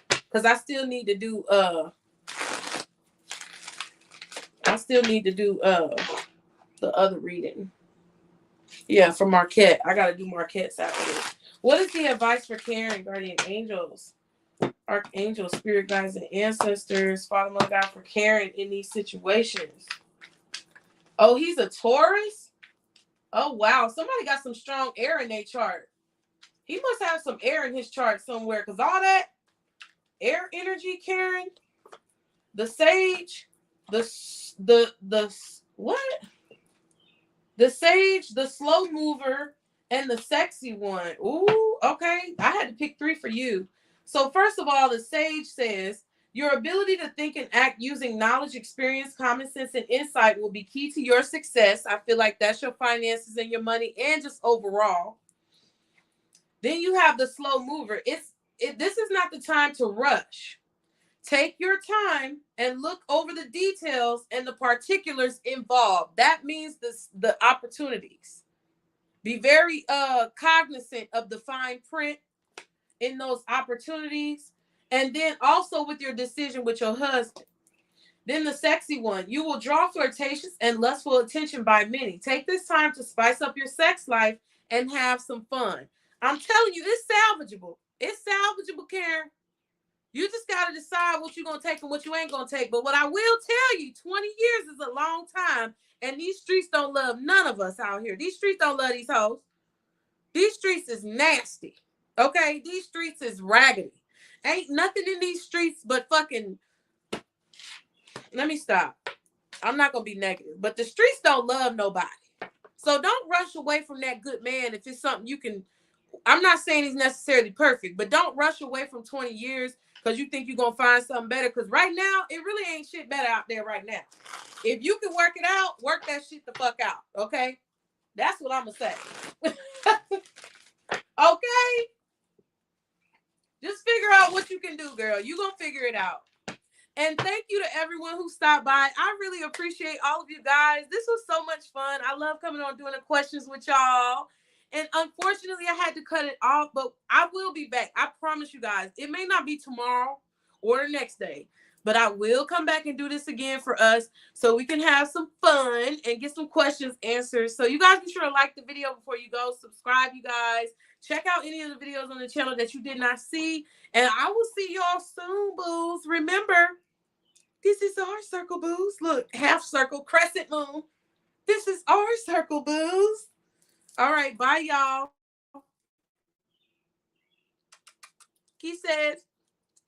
Because I still need to do the other reading. Yeah, for Marquette. I gotta do Marquette's after this. What is the advice for Karen, guardian angels, archangels, spirit guides, and ancestors, Father, Mother, God, for Karen in these situations? Oh, he's a Taurus? Oh, wow. Somebody got some strong air in their chart. He must have some air in his chart somewhere, because all that air energy, Karen, the sage, the what? The sage, the slow mover, and the sexy one. Ooh, okay. I had to pick 3 for you. So first of all, the sage says, your ability to think and act using knowledge, experience, common sense, and insight will be key to your success. I feel like that's your finances and your money and just overall. Then you have the slow mover. This is not the time to rush. Take your time and look over the details and the particulars involved. That means the opportunities. Be very cognizant of the fine print in those opportunities. And then also with your decision with your husband. Then the sexy one. You will draw flirtatious and lustful attention by many. Take this time to spice up your sex life and have some fun. I'm telling you, it's salvageable. It's salvageable, Karen. You just got to decide what you're going to take and what you ain't going to take. But what I will tell you, 20 years is a long time. And these streets don't love none of us out here. These streets don't love these hoes. These streets is nasty. Okay? These streets is raggedy. Ain't nothing in these streets but fucking... Let me stop. I'm not going to be negative. But the streets don't love nobody. So don't rush away from that good man if it's something you can... I'm not saying he's necessarily perfect, but don't rush away from 20 years because you think you're going to find something better. Because right now, it really ain't shit better out there right now. If you can work it out, work that shit the fuck out. Okay? That's what I'm going to say. Okay? Just figure out what you can do, girl. You're going to figure it out. And thank you to everyone who stopped by. I really appreciate all of you guys. This was so much fun. I love coming on doing the questions with y'all. And unfortunately, I had to cut it off, but I will be back. I promise you guys. It may not be tomorrow or the next day, but I will come back and do this again for us so we can have some fun and get some questions answered. So you guys be sure to like the video before you go. Subscribe, you guys. Check out any of the videos on the channel that you did not see. And I will see y'all soon, boos. Remember, this is our circle, boos. Look, half circle, crescent moon. This is our circle, boos. All right, bye, y'all. He says,